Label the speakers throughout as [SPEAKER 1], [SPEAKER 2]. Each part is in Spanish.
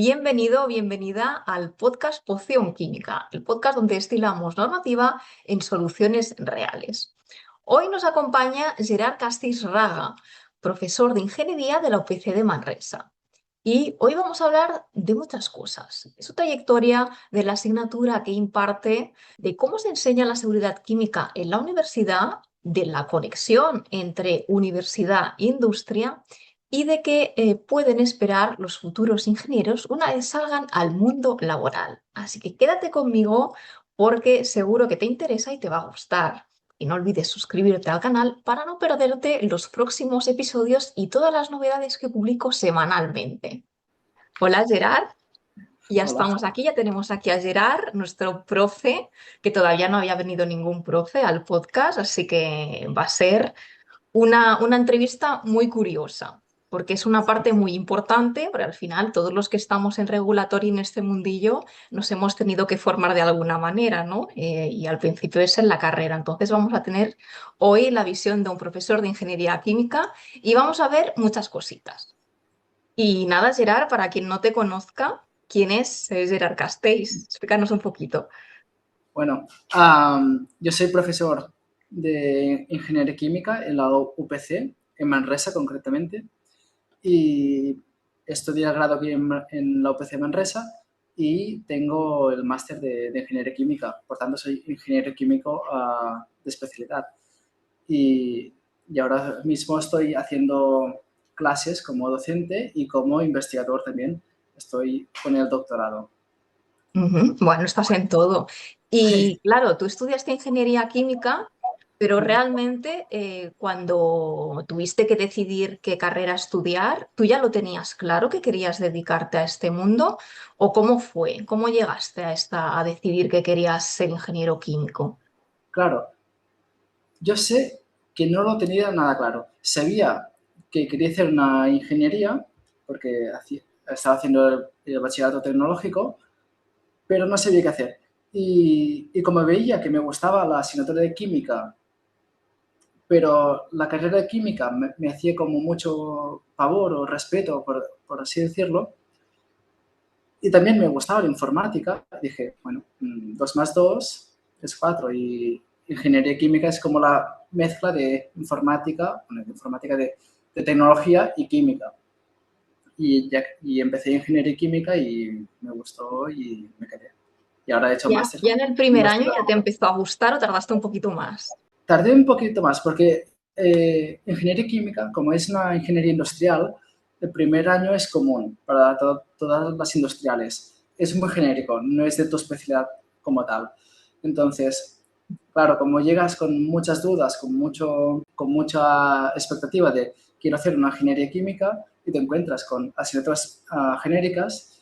[SPEAKER 1] Bienvenido o bienvenida al podcast Poción Química, el podcast donde destilamos normativa en soluciones reales. Hoy nos acompaña Gerard Castells Raga, profesor de Ingeniería de la UPC de Manresa. Y hoy vamos a hablar de muchas cosas, de su trayectoria, de la asignatura que imparte, de cómo se enseña la seguridad química en la universidad, de la conexión entre universidad e industria y de qué pueden esperar los futuros ingenieros una vez salgan al mundo laboral. Así que quédate conmigo porque seguro que te interesa y te va a gustar. Y no olvides suscribirte al canal para no perderte los próximos episodios y todas las novedades que publico semanalmente. Hola Gerard, ya
[SPEAKER 2] Hola.
[SPEAKER 1] estamos aquí, ya tenemos aquí a Gerard, nuestro profe, que todavía no había venido ningún profe al podcast, así que va a ser una entrevista muy curiosa, porque es una parte muy importante, porque al final todos los que estamos en regulatory en este mundillo nos hemos tenido que formar de alguna manera, ¿no? Y al principio es en la carrera. Entonces vamos a tener hoy la visión de un profesor de ingeniería química y vamos a ver muchas cositas. Y nada, Gerard, para quien no te conozca, ¿quién es Gerard Castells? Explícanos un poquito.
[SPEAKER 2] Bueno, yo soy profesor de Ingeniería Química en la UPC, en Manresa concretamente, y estudié el grado aquí en la UPC Manresa y tengo el máster de Ingeniería Química, por tanto soy ingeniero químico de especialidad. Y, y ahora mismo estoy haciendo clases como docente y como investigador también. Estoy con el doctorado.
[SPEAKER 1] Ujú. Bueno, estás en todo. Y claro, tú estudiaste ingeniería química, pero realmente cuando tuviste que decidir qué carrera estudiar, ¿tú ya lo tenías claro que querías dedicarte a este mundo? ¿O cómo fue? ¿Cómo llegaste a decidir que querías ser ingeniero químico?
[SPEAKER 2] Claro, yo sé que no lo tenía nada claro. Sabía que quería hacer una ingeniería, porque estaba haciendo el bachillerato tecnológico, pero no sabía qué hacer. Y como veía que me gustaba la asignatura de química, pero la carrera de química me hacía como mucho pavor o respeto, por así decirlo, y también me gustaba la informática, dije, bueno, 2 más 2 es 4 y ingeniería química es como la mezcla de informática, bueno, de informática de tecnología y química. Y empecé ingeniería química y me gustó y me quedé. Y ahora he hecho
[SPEAKER 1] ¿Ya,
[SPEAKER 2] máster
[SPEAKER 1] ya en el
[SPEAKER 2] en
[SPEAKER 1] primer año ya te
[SPEAKER 2] investigador.
[SPEAKER 1] empezó a gustar o tardaste un poquito más?
[SPEAKER 2] Tardé un poquito más porque ingeniería química, como es una ingeniería industrial, el primer año es común para todas las industriales. Es muy genérico, no es de tu especialidad como tal. Entonces, claro, como llegas con muchas dudas, con mucha expectativa de quiero hacer una ingeniería química y te encuentras con asignaturas genéricas,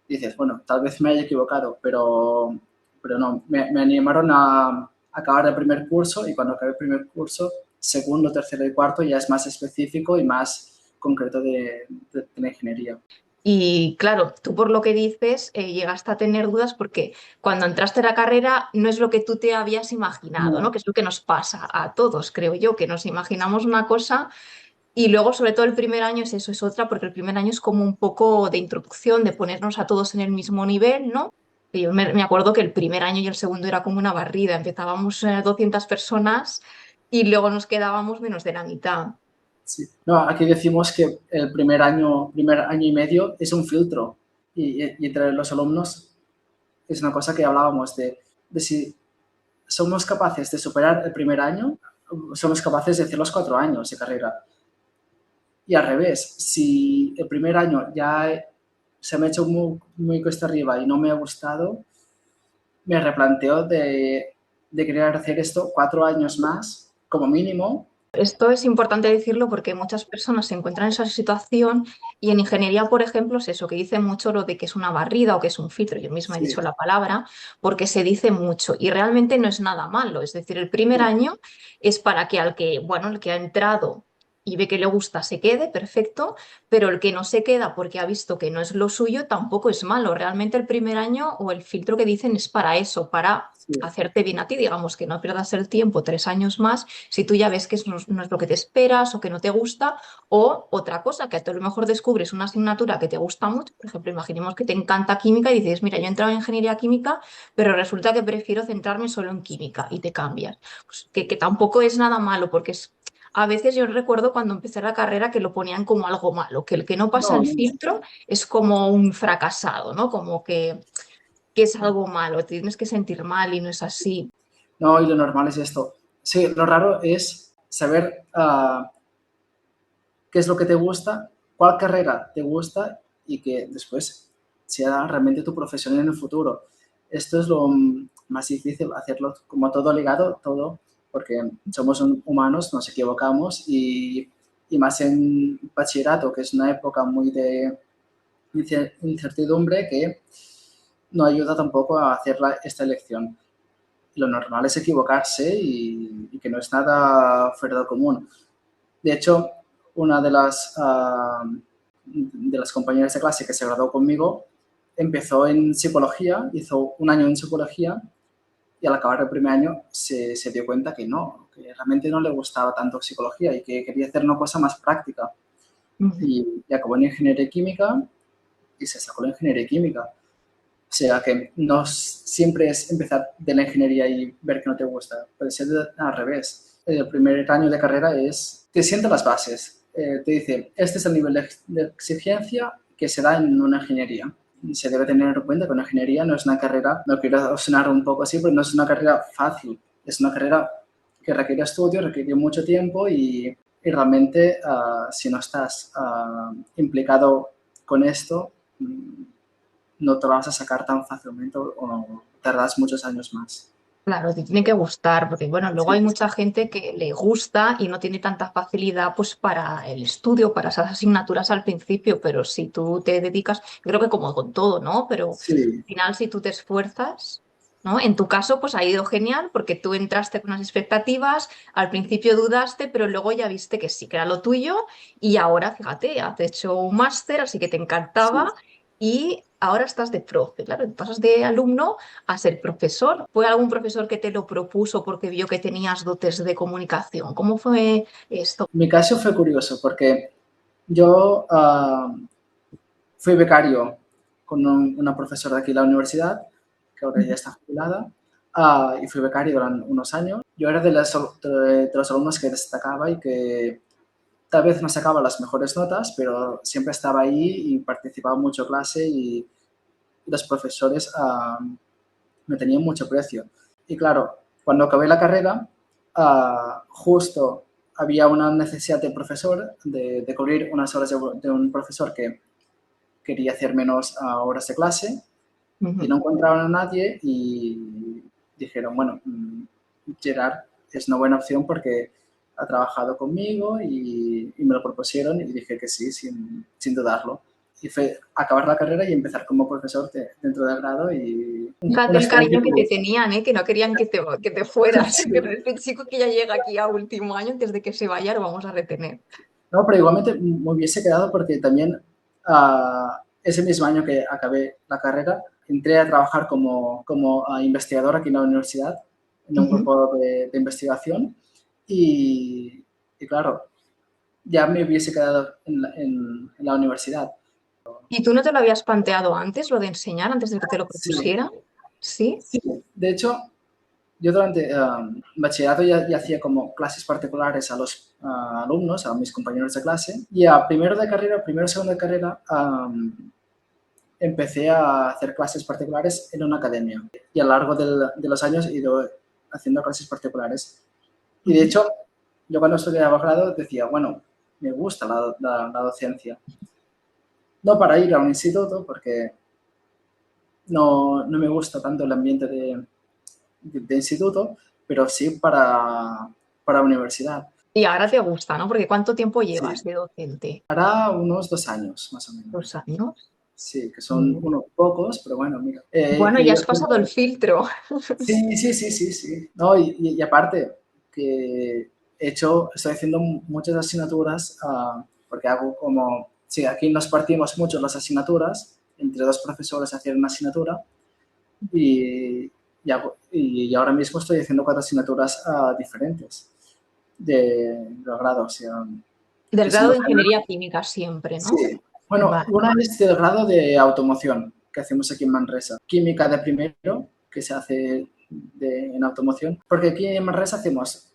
[SPEAKER 2] dices, bueno, tal vez me haya equivocado, pero no, me animaron a acabar el primer curso y cuando acabé el primer curso, segundo, tercero y cuarto ya es más específico y más concreto de la ingeniería.
[SPEAKER 1] Y claro, tú por lo que dices, llegaste a tener dudas porque cuando entraste a la carrera no es lo que tú te habías imaginado, ¿no?
[SPEAKER 2] No,
[SPEAKER 1] Que es lo que nos pasa a todos, creo yo, que nos imaginamos una cosa y luego, sobre todo, el primer año es eso, es otra, porque el primer año es como un poco de introducción, de ponernos a todos en el mismo nivel, ¿no? Y yo me acuerdo que el primer año y el segundo era como una barrida, empezábamos 200 personas y luego nos quedábamos menos de la mitad.
[SPEAKER 2] sí. No, aquí decimos que el primer año y medio es un filtro y entre los alumnos es una cosa que hablábamos de si somos capaces de superar el primer año, somos capaces de hacer los 4 años de carrera. Y al revés, si el primer año ya se me ha hecho muy cuesta arriba y no me ha gustado, me replanteo de querer hacer esto 4 años más, como mínimo.
[SPEAKER 1] Esto es importante decirlo porque muchas personas se encuentran en esa situación y en ingeniería, por ejemplo, es eso, que dicen mucho lo de que es una barrida o que es un filtro. Yo misma he
[SPEAKER 2] Sí,
[SPEAKER 1] dicho la palabra porque se dice mucho y realmente no es nada malo. Es decir, el primer año es para que al que, bueno, el que ha entrado y ve que le gusta, se quede, perfecto, pero el que no se queda porque ha visto que no es lo suyo tampoco es malo. Realmente el primer año o el filtro que dicen es para eso, para
[SPEAKER 2] Sí.
[SPEAKER 1] hacerte bien a ti, digamos, que no pierdas el tiempo 3 años más si tú ya ves que no es lo que te esperas o que no te gusta, o otra cosa, que a lo mejor descubres una asignatura que te gusta mucho, por ejemplo, imaginemos que te encanta química y dices, mira, yo he entrado en ingeniería química, pero resulta que prefiero centrarme solo en química y te cambias. Pues que tampoco es nada malo, porque a veces yo recuerdo cuando empecé la carrera que lo ponían como algo malo, que el que no pasa
[SPEAKER 2] No,
[SPEAKER 1] el
[SPEAKER 2] no.
[SPEAKER 1] filtro es como un fracasado, ¿no? Como que es algo malo, te tienes que sentir mal y no es así.
[SPEAKER 2] No, y lo normal es esto. Sí, lo raro es saber qué es lo que te gusta, cuál carrera te gusta y que después sea realmente tu profesión en el futuro. Esto es lo más difícil, hacerlo como todo ligado, todo, porque somos humanos, nos equivocamos y más en bachillerato, que es una época muy de incertidumbre que no ayuda tampoco a hacer esta elección. Lo normal es equivocarse y que no es nada fuera de común. De hecho, una de las compañeras de clase que se graduó conmigo empezó en psicología, hizo un año en psicología y al acabar el primer año se dio cuenta que no, que realmente no le gustaba tanto psicología y que quería hacer una cosa más práctica.
[SPEAKER 1] Ujú.
[SPEAKER 2] Y acabó en ingeniería química y se sacó la ingeniería química. O sea que no siempre es empezar de la ingeniería y ver que no te gusta, puede ser al revés. El primer año de carrera te sienta las bases, te dice, este es el nivel de exigencia que se da en una ingeniería. Y se debe tener en cuenta que una ingeniería no es una carrera, no quiero sonar un poco así, pero no es una carrera fácil, es una carrera que requiere estudio, requiere mucho tiempo y realmente si no estás implicado con esto, no te lo vas a sacar tan fácilmente o tardas muchos años más.
[SPEAKER 1] Claro, te tiene que gustar, porque bueno, luego
[SPEAKER 2] Sí,
[SPEAKER 1] hay mucha gente que le gusta y no tiene tanta facilidad pues para el estudio, para esas asignaturas al principio, pero si tú te dedicas, yo creo que como con todo, ¿no? Pero al
[SPEAKER 2] sí,
[SPEAKER 1] final si tú te esfuerzas, ¿no? En tu caso pues ha ido genial porque tú entraste con unas expectativas, al principio dudaste, pero luego ya viste que sí, que era lo tuyo y ahora, fíjate, has hecho un máster, así que te
[SPEAKER 2] sí.
[SPEAKER 1] encantaba y ahora estás de profe, claro, pasas de alumno a ser profesor. ¿Fue algún profesor que te lo propuso porque vio que tenías dotes de comunicación? ¿Cómo fue esto?
[SPEAKER 2] Mi caso fue curioso porque yo fui becario con una profesora de aquí de la universidad, que ahora ya está jubilada, y fui becario durante unos años. Yo era de los alumnos que destacaba y que tal vez no sacaba las mejores notas, pero siempre estaba ahí y participaba mucho en clase y los profesores me tenían mucho precio. Y claro, cuando acabé la carrera, justo había una necesidad del profesor de cubrir unas horas de un profesor que quería hacer menos horas de clase y
[SPEAKER 1] Ujú.
[SPEAKER 2] no encontraban a nadie y dijeron, bueno, Gerard es una buena opción porque ha trabajado conmigo y me lo propusieron y dije que sí, sin dudarlo. Y fue acabar la carrera y empezar como profesor dentro del grado y
[SPEAKER 1] Fíjate
[SPEAKER 2] una
[SPEAKER 1] el
[SPEAKER 2] experiencia
[SPEAKER 1] cariño que te
[SPEAKER 2] curiosa.
[SPEAKER 1] tenían, ¿eh? Que no querían que te fueras.
[SPEAKER 2] Sí.
[SPEAKER 1] Que no es el chico que ya llega aquí a último año, antes de que se vaya, lo vamos a retener.
[SPEAKER 2] No, pero igualmente me hubiese quedado porque también ese mismo año que acabé la carrera, entré a trabajar como investigador aquí en la universidad, en un
[SPEAKER 1] Ujú.
[SPEAKER 2] grupo de investigación y, y claro, ya me hubiese quedado en la universidad.
[SPEAKER 1] ¿Y tú no te lo habías planteado antes, lo de enseñar, antes de que te lo
[SPEAKER 2] Sí,
[SPEAKER 1] propusiera? ¿Sí?
[SPEAKER 2] sí. De hecho, yo durante bachillerato ya hacía como clases particulares a los alumnos, a mis compañeros de clase, y a primero de carrera, primero segundo de carrera, empecé a hacer clases particulares en una academia. Y a lo largo de los años he ido haciendo clases particulares. Y de
[SPEAKER 1] Ujú.
[SPEAKER 2] hecho, yo cuando estudiaba grado decía, bueno, me gusta la docencia. No para ir a un instituto, porque no me gusta tanto el ambiente de instituto, pero sí para universidad.
[SPEAKER 1] Y ahora te gusta, ¿no? Porque ¿cuánto tiempo llevas
[SPEAKER 2] Sí,
[SPEAKER 1] de docente?
[SPEAKER 2] hará unos 2 años, más o
[SPEAKER 1] ¿Dos
[SPEAKER 2] menos.
[SPEAKER 1] años?
[SPEAKER 2] Sí, que son
[SPEAKER 1] Mm.
[SPEAKER 2] unos pocos, pero bueno, mira.
[SPEAKER 1] Bueno, ya has pasado el filtro.
[SPEAKER 2] Sí, sí, sí, sí, sí. No, y aparte, que estoy haciendo muchas asignaturas porque hago como, sí, aquí nos partimos mucho las asignaturas, entre dos profesores hacer una asignatura y, y ahora mismo estoy haciendo 4 asignaturas diferentes de grado, o sea,
[SPEAKER 1] Del
[SPEAKER 2] que son
[SPEAKER 1] grado de
[SPEAKER 2] 2 años.
[SPEAKER 1] Ingeniería Química siempre, ¿no?
[SPEAKER 2] Sí, bueno,
[SPEAKER 1] Vale.
[SPEAKER 2] una es del grado de automoción que hacemos aquí en Manresa. Química de primero, que se hace en automoción, porque aquí en Manresa hacemos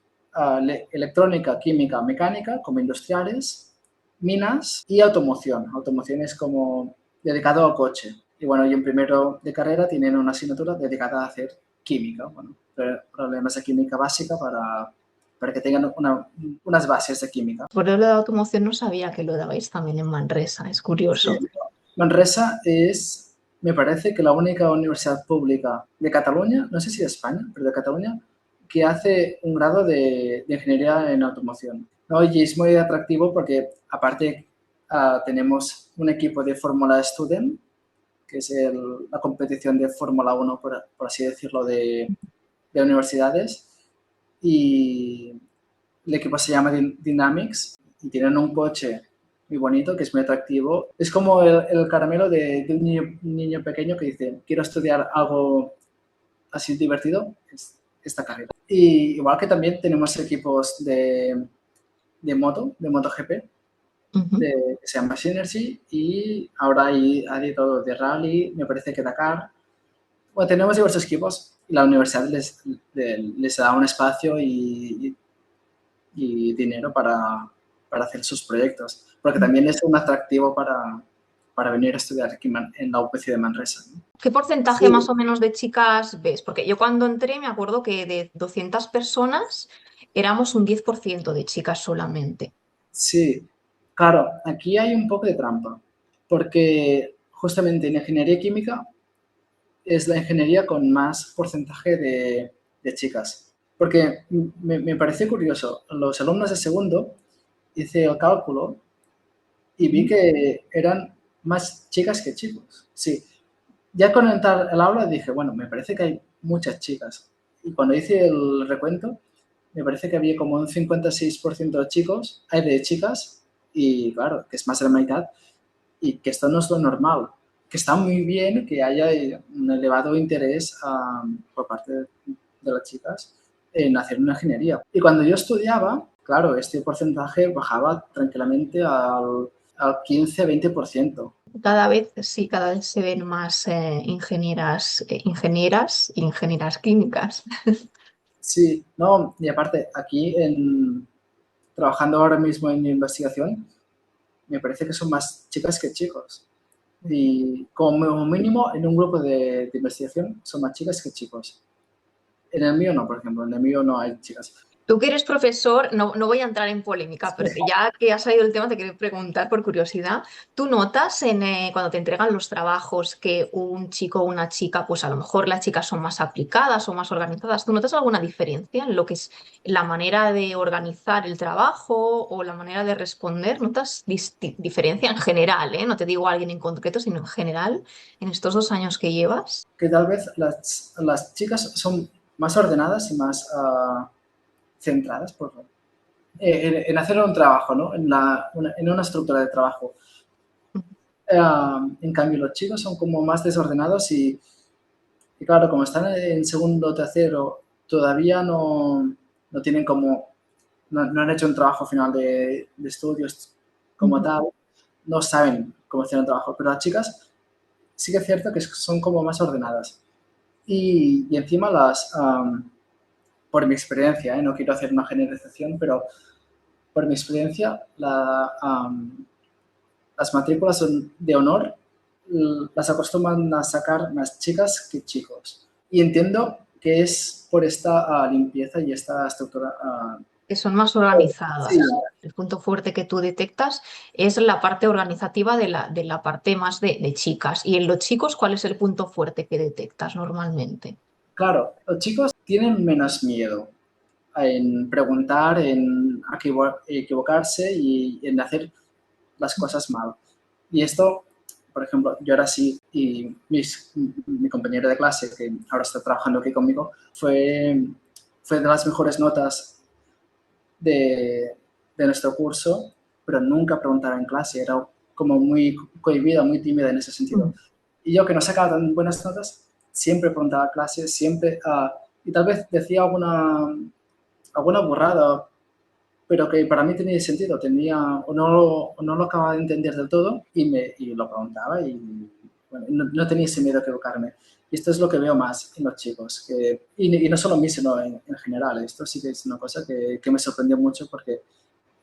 [SPEAKER 2] electrónica, química, mecánica, como industriales, minas y automoción. Automoción es como dedicado al coche. Y bueno, y en primero de carrera tienen una asignatura dedicada a hacer química, bueno, problemas de química básica para que tengan unas bases de química.
[SPEAKER 1] Por lo de automoción no sabía que lo dabais también en Manresa, es
[SPEAKER 2] Sí.
[SPEAKER 1] curioso.
[SPEAKER 2] Manresa es, me parece que la única universidad pública de Cataluña, no sé si de España, pero de Cataluña, que hace un grado de ingeniería en automoción, ¿no? Y es muy atractivo porque aparte tenemos un equipo de Fórmula Student, que es la competición de Fórmula 1, por así decirlo, de universidades, y el equipo se llama Dynamics y tienen un coche muy bonito, que es muy atractivo. Es como el caramelo de un niño pequeño que dice, quiero estudiar algo así divertido, es esta carrera. Y igual que también tenemos equipos de MotoGP, que se llama Synergy, y ahora hay todo de rally, me parece que Dakar. Bueno, tenemos diversos equipos y la universidad les da un espacio y dinero para hacer sus proyectos, porque también es un atractivo para venir a estudiar aquí en la UPC de Manresa, ¿no?
[SPEAKER 1] ¿Qué porcentaje
[SPEAKER 2] Sí,
[SPEAKER 1] más o menos de chicas ves? Porque yo cuando entré me acuerdo que de 200 personas éramos un 10% de chicas solamente.
[SPEAKER 2] sí, claro, aquí hay un poco de trampa, porque justamente en ingeniería química es la ingeniería con más porcentaje de chicas, porque me parece curioso, los alumnos de segundo hice el cálculo y vi que eran más chicas que chicos. Sí, ya con entrar al aula dije, bueno, me parece que hay muchas chicas. Y cuando hice el recuento, me parece que había como un 56% de chicos, hay de chicas, y claro, que es más de la mitad, y que esto no es lo normal. Que está muy bien que haya un elevado interés por parte de las chicas en hacer una ingeniería. Y cuando yo estudiaba, claro, este porcentaje bajaba tranquilamente al 15-20%.
[SPEAKER 1] Cada vez, sí, cada vez se ven más ingenieras e ingenieras químicas.
[SPEAKER 2] Sí, no, y aparte, aquí trabajando ahora mismo en investigación, me parece que son más chicas que chicos. Y como mínimo, en un grupo de investigación son más chicas que chicos. En el mío no, por ejemplo, en el mío no hay chicas.
[SPEAKER 1] Tú que eres profesor, no voy a entrar en polémica, pero ya que ha salido el tema, te quiero preguntar por curiosidad. ¿Tú notas cuando te entregan los trabajos que un chico o una chica, pues a lo mejor las chicas son más aplicadas o más organizadas? ¿Tú notas alguna diferencia en lo que es la manera de organizar el trabajo o la manera de responder? ¿Notas diferencia en general, ¿eh? No te digo a alguien en concreto, sino en general, en estos 2 años que llevas.
[SPEAKER 2] Que tal vez las chicas son más ordenadas y más centradas en hacer un trabajo, ¿no? En una estructura de trabajo. En cambio, los chicos son como más desordenados y claro, como están en segundo o tercero, todavía no tienen como, no han hecho un trabajo final de estudios como tal, no saben cómo hacer un trabajo. Pero las chicas sí que es cierto que son como más ordenadas. Y encima por mi experiencia, no quiero hacer una generalización, pero por mi experiencia, las matrículas de honor las acostumbran a sacar más chicas que chicos. Y entiendo que es por esta limpieza y esta estructura.
[SPEAKER 1] Que son más
[SPEAKER 2] Sí,
[SPEAKER 1] organizadas. El punto fuerte que tú detectas es la parte organizativa de la parte más de chicas. Y en los chicos, ¿cuál es el punto fuerte que detectas normalmente?
[SPEAKER 2] claro, los chicos tienen menos miedo en preguntar, en equivocarse y en hacer las cosas mal. Y esto, por ejemplo, yo ahora sí, y mi compañero de clase, que ahora está trabajando aquí conmigo, fue de las mejores notas de, de nuestro curso, pero nunca preguntaba en clase, era como muy cohibida, muy tímida en ese sentido. Y yo, que no sacaba tan buenas notas, siempre preguntaba a clase, siempre, y tal vez decía alguna burrada, pero que para mí tenía sentido, o no lo acababa de entender del todo y lo preguntaba y bueno, no tenía ese miedo a equivocarme. Y esto es lo que veo más en los chicos, y no solo en mí, sino en general. Esto sí que es una cosa que me sorprendió mucho porque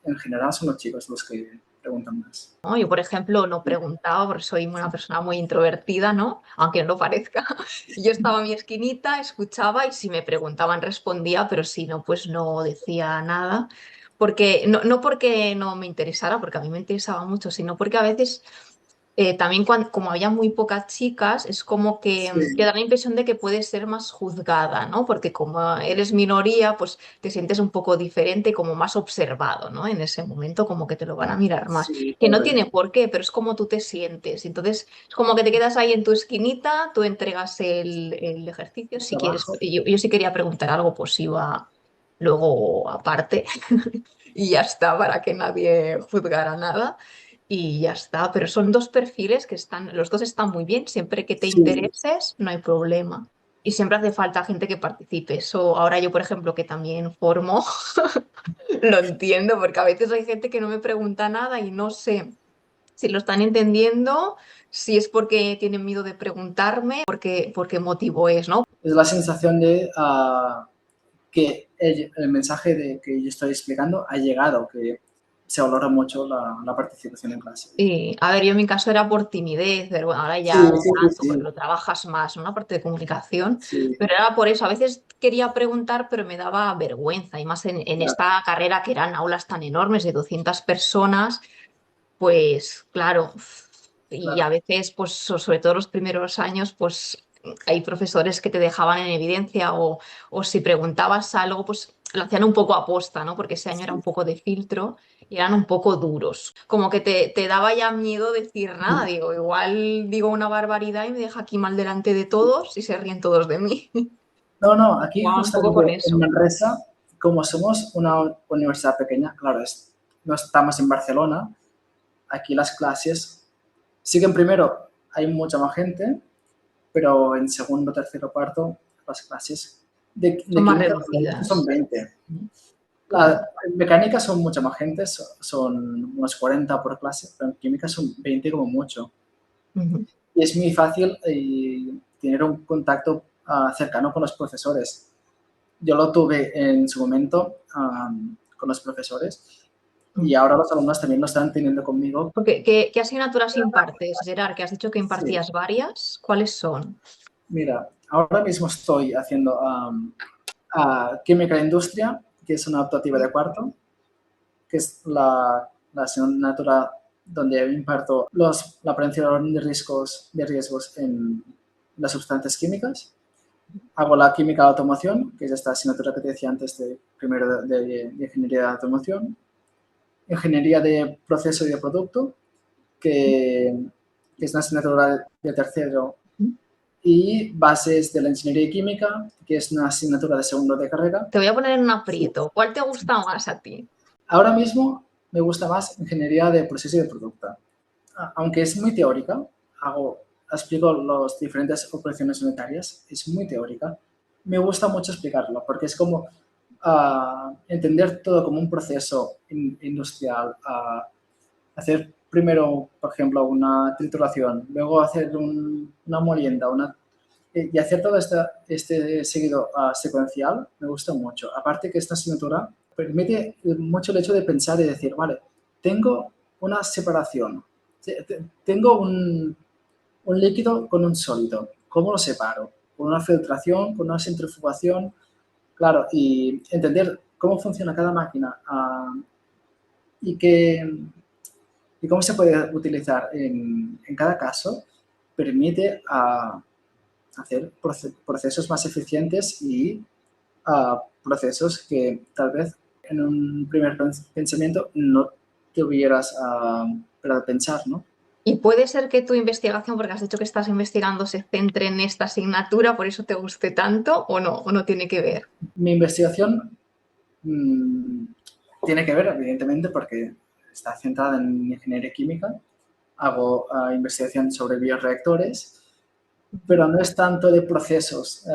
[SPEAKER 2] en general son los chicos los que preguntan más.
[SPEAKER 1] ¿No? Yo, por ejemplo, no preguntaba porque soy una persona muy introvertida, ¿no? Aunque no lo parezca. Yo estaba en mi esquinita, escuchaba y si me preguntaban respondía, pero si no, pues no decía nada. Porque, no porque no me interesara, porque a mí me interesaba mucho, sino porque a veces también como había muy pocas chicas, es como que
[SPEAKER 2] Sí,
[SPEAKER 1] da la impresión de que puedes ser más juzgada, ¿no? Porque como eres minoría, pues te sientes un poco diferente, como más observado, ¿no? En ese momento como que te lo van a mirar más.
[SPEAKER 2] sí,
[SPEAKER 1] Que no tiene
[SPEAKER 2] correcto.
[SPEAKER 1] por qué, pero es como tú te sientes. Entonces, es como que te quedas ahí en tu esquinita, tú entregas el ejercicio, si quieres.
[SPEAKER 2] Trabajo.
[SPEAKER 1] Yo sí quería preguntar algo, pues iba luego aparte y ya está, para que nadie juzgara nada y ya está. Pero son dos perfiles que están, los dos están muy bien, siempre que te
[SPEAKER 2] Sí,
[SPEAKER 1] intereses, no hay problema. Y siempre hace falta gente que participe. Eso ahora yo, por ejemplo, que también formo, lo entiendo, porque a veces hay gente que no me pregunta nada y no sé si lo están entendiendo, si es porque tienen miedo de preguntarme, por qué motivo es, ¿no?
[SPEAKER 2] es la sensación de que el mensaje que yo estoy explicando ha llegado, que se valora mucho la participación en clase.
[SPEAKER 1] Y, a ver, yo en mi caso era por timidez, pero bueno, ahora
[SPEAKER 2] Sí,
[SPEAKER 1] ya no
[SPEAKER 2] sí, sí,
[SPEAKER 1] tanto, porque
[SPEAKER 2] sí,
[SPEAKER 1] lo trabajas más, ¿no? Una parte de comunicación,
[SPEAKER 2] sí,
[SPEAKER 1] pero era por eso. A veces quería preguntar, pero me daba vergüenza, y más en
[SPEAKER 2] claro,
[SPEAKER 1] esta carrera que eran aulas tan enormes de 200 personas, pues claro, y a
[SPEAKER 2] claro.
[SPEAKER 1] veces, pues sobre todo los primeros años, pues hay profesores que te dejaban en evidencia o si preguntabas algo, pues lo hacían un poco aposta, ¿no? Porque ese año era un
[SPEAKER 2] Sí.
[SPEAKER 1] poco de filtro y eran un poco duros. Como que te daba ya miedo decir nada, digo, igual digo una barbaridad y me deja aquí mal delante de todos y se ríen todos de mí.
[SPEAKER 2] No, no, aquí
[SPEAKER 1] Jugaba un poco
[SPEAKER 2] justamente
[SPEAKER 1] con
[SPEAKER 2] en
[SPEAKER 1] eso.
[SPEAKER 2] Manresa, como somos una universidad pequeña, claro, no estamos en Barcelona, aquí las clases, sí que en primero hay mucha más gente, pero en segundo, tercero, cuarto, las clases
[SPEAKER 1] Son
[SPEAKER 2] de
[SPEAKER 1] más
[SPEAKER 2] química son
[SPEAKER 1] reducidas.
[SPEAKER 2] 20.
[SPEAKER 1] Claro.
[SPEAKER 2] En mecánica son mucha más gente, son unos 40 por clase, pero en química son 20 como mucho.
[SPEAKER 1] Ujú.
[SPEAKER 2] Y es muy fácil tener un contacto cercano con los profesores. Yo lo tuve en su momento con los profesores y ahora los alumnos también lo están teniendo conmigo.
[SPEAKER 1] Porque, ¿qué asignaturas impartes, Gerard? Que has dicho que
[SPEAKER 2] Sí,
[SPEAKER 1] impartías varias. ¿Cuáles son?
[SPEAKER 2] mira, ahora mismo estoy haciendo química de industria, que es una optativa de cuarto, que es la asignatura donde imparto la prevención de riesgos en las sustancias químicas. Hago la química de automoción, que es esta asignatura que te decía antes de primero de ingeniería de automoción. Ingeniería de proceso y de producto, que es una asignatura de tercero. Y bases de la ingeniería química, que es una asignatura de segundo de carrera.
[SPEAKER 1] Te voy a poner en un
[SPEAKER 2] Sí.
[SPEAKER 1] aprieto. ¿Cuál te gusta más a ti?
[SPEAKER 2] Ahora mismo me gusta más ingeniería de proceso y de producto. Aunque es muy teórica, explico las diferentes operaciones unitarias, es muy teórica. Me gusta mucho explicarlo porque es como entender todo como un proceso industrial, hacer primero, por ejemplo, una trituración, luego hacer una molienda, y hacer todo este seguido secuencial me gusta mucho. Aparte que esta asignatura permite mucho el hecho de pensar y decir, vale, tengo una separación, tengo un líquido con un sólido, ¿cómo lo separo? Con una filtración, con una centrifugación, claro, y entender cómo funciona cada máquina y, y cómo se puede utilizar en cada caso, permite hacer procesos más eficientes y procesos que tal vez en un primer pensamiento no te hubieras para pensar, ¿no?
[SPEAKER 1] Y puede ser que tu investigación, porque has dicho que estás investigando, se centre en esta asignatura, por eso te guste tanto, o no tiene que ver.
[SPEAKER 2] Mi investigación, mmm, tiene que ver, evidentemente, porque está centrada en ingeniería química. Hago investigación sobre bioreactores, pero no es tanto de procesos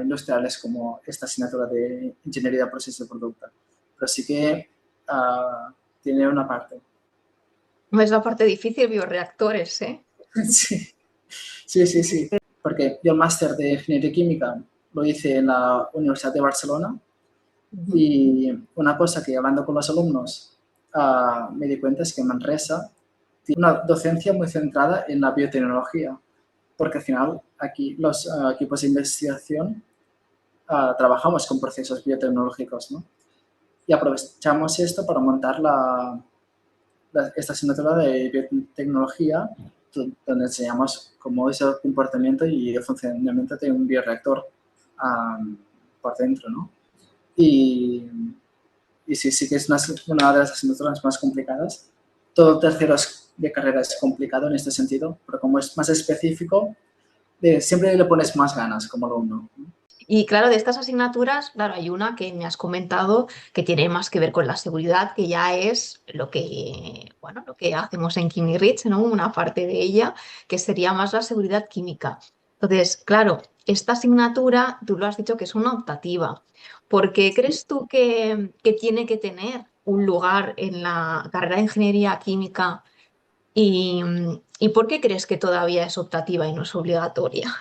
[SPEAKER 2] industriales como esta asignatura de ingeniería de procesos de producto. Pero sí que tiene una parte.
[SPEAKER 1] No es la parte difícil, bioreactores, ¿eh?
[SPEAKER 2] Sí, sí, sí, sí. Porque yo el máster de ingeniería química lo hice en la Universidad de Barcelona y una cosa que hablando con los alumnos me di cuenta es que Manresa tiene una docencia muy centrada en la biotecnología, porque al final aquí los equipos de investigación trabajamos con procesos biotecnológicos, ¿no? Y aprovechamos esto para montar esta asignatura de biotecnología, donde enseñamos cómo es el comportamiento y el funcionamiento de un bioreactor por dentro, ¿no? Y, y sí, sí que es una de las asignaturas más complicadas. Todo tercero de carrera es complicado en este sentido, pero como es más específico, siempre le pones más ganas como alumno.
[SPEAKER 1] Y claro, de estas asignaturas, claro, hay una que me has comentado que tiene más que ver con la seguridad, que ya es lo que, bueno, lo que hacemos en Rich, ¿no? Una parte de ella, que sería más la seguridad química. Entonces, claro, esta asignatura, tú lo has dicho que es una optativa. ¿Por qué crees tú que tiene que tener un lugar en la carrera de ingeniería química? ¿Y, y por qué crees que todavía es optativa y no es obligatoria?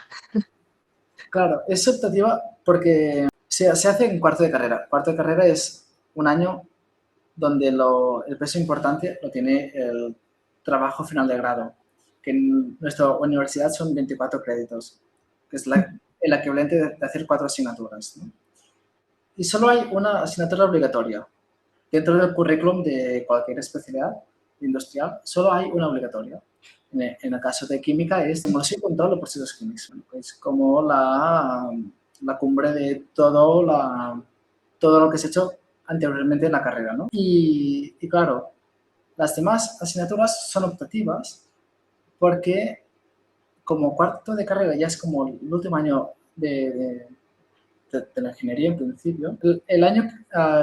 [SPEAKER 2] Claro, es optativa porque se hace en cuarto de carrera. Cuarto de carrera es un año donde el peso importante lo tiene el trabajo final de grado, que en nuestra universidad son 24 créditos, que es el equivalente de hacer 4 asignaturas, ¿no? Y solo hay una asignatura obligatoria. Dentro del currículum de cualquier especialidad industrial, solo hay una obligatoria. En el caso de química es simulación y control de procesos químicos. Es como la cumbre de todo lo que se ha hecho anteriormente en la carrera, ¿no? Y claro, las demás asignaturas son optativas porque como cuarto de carrera ya es como el último año de la ingeniería en principio, el año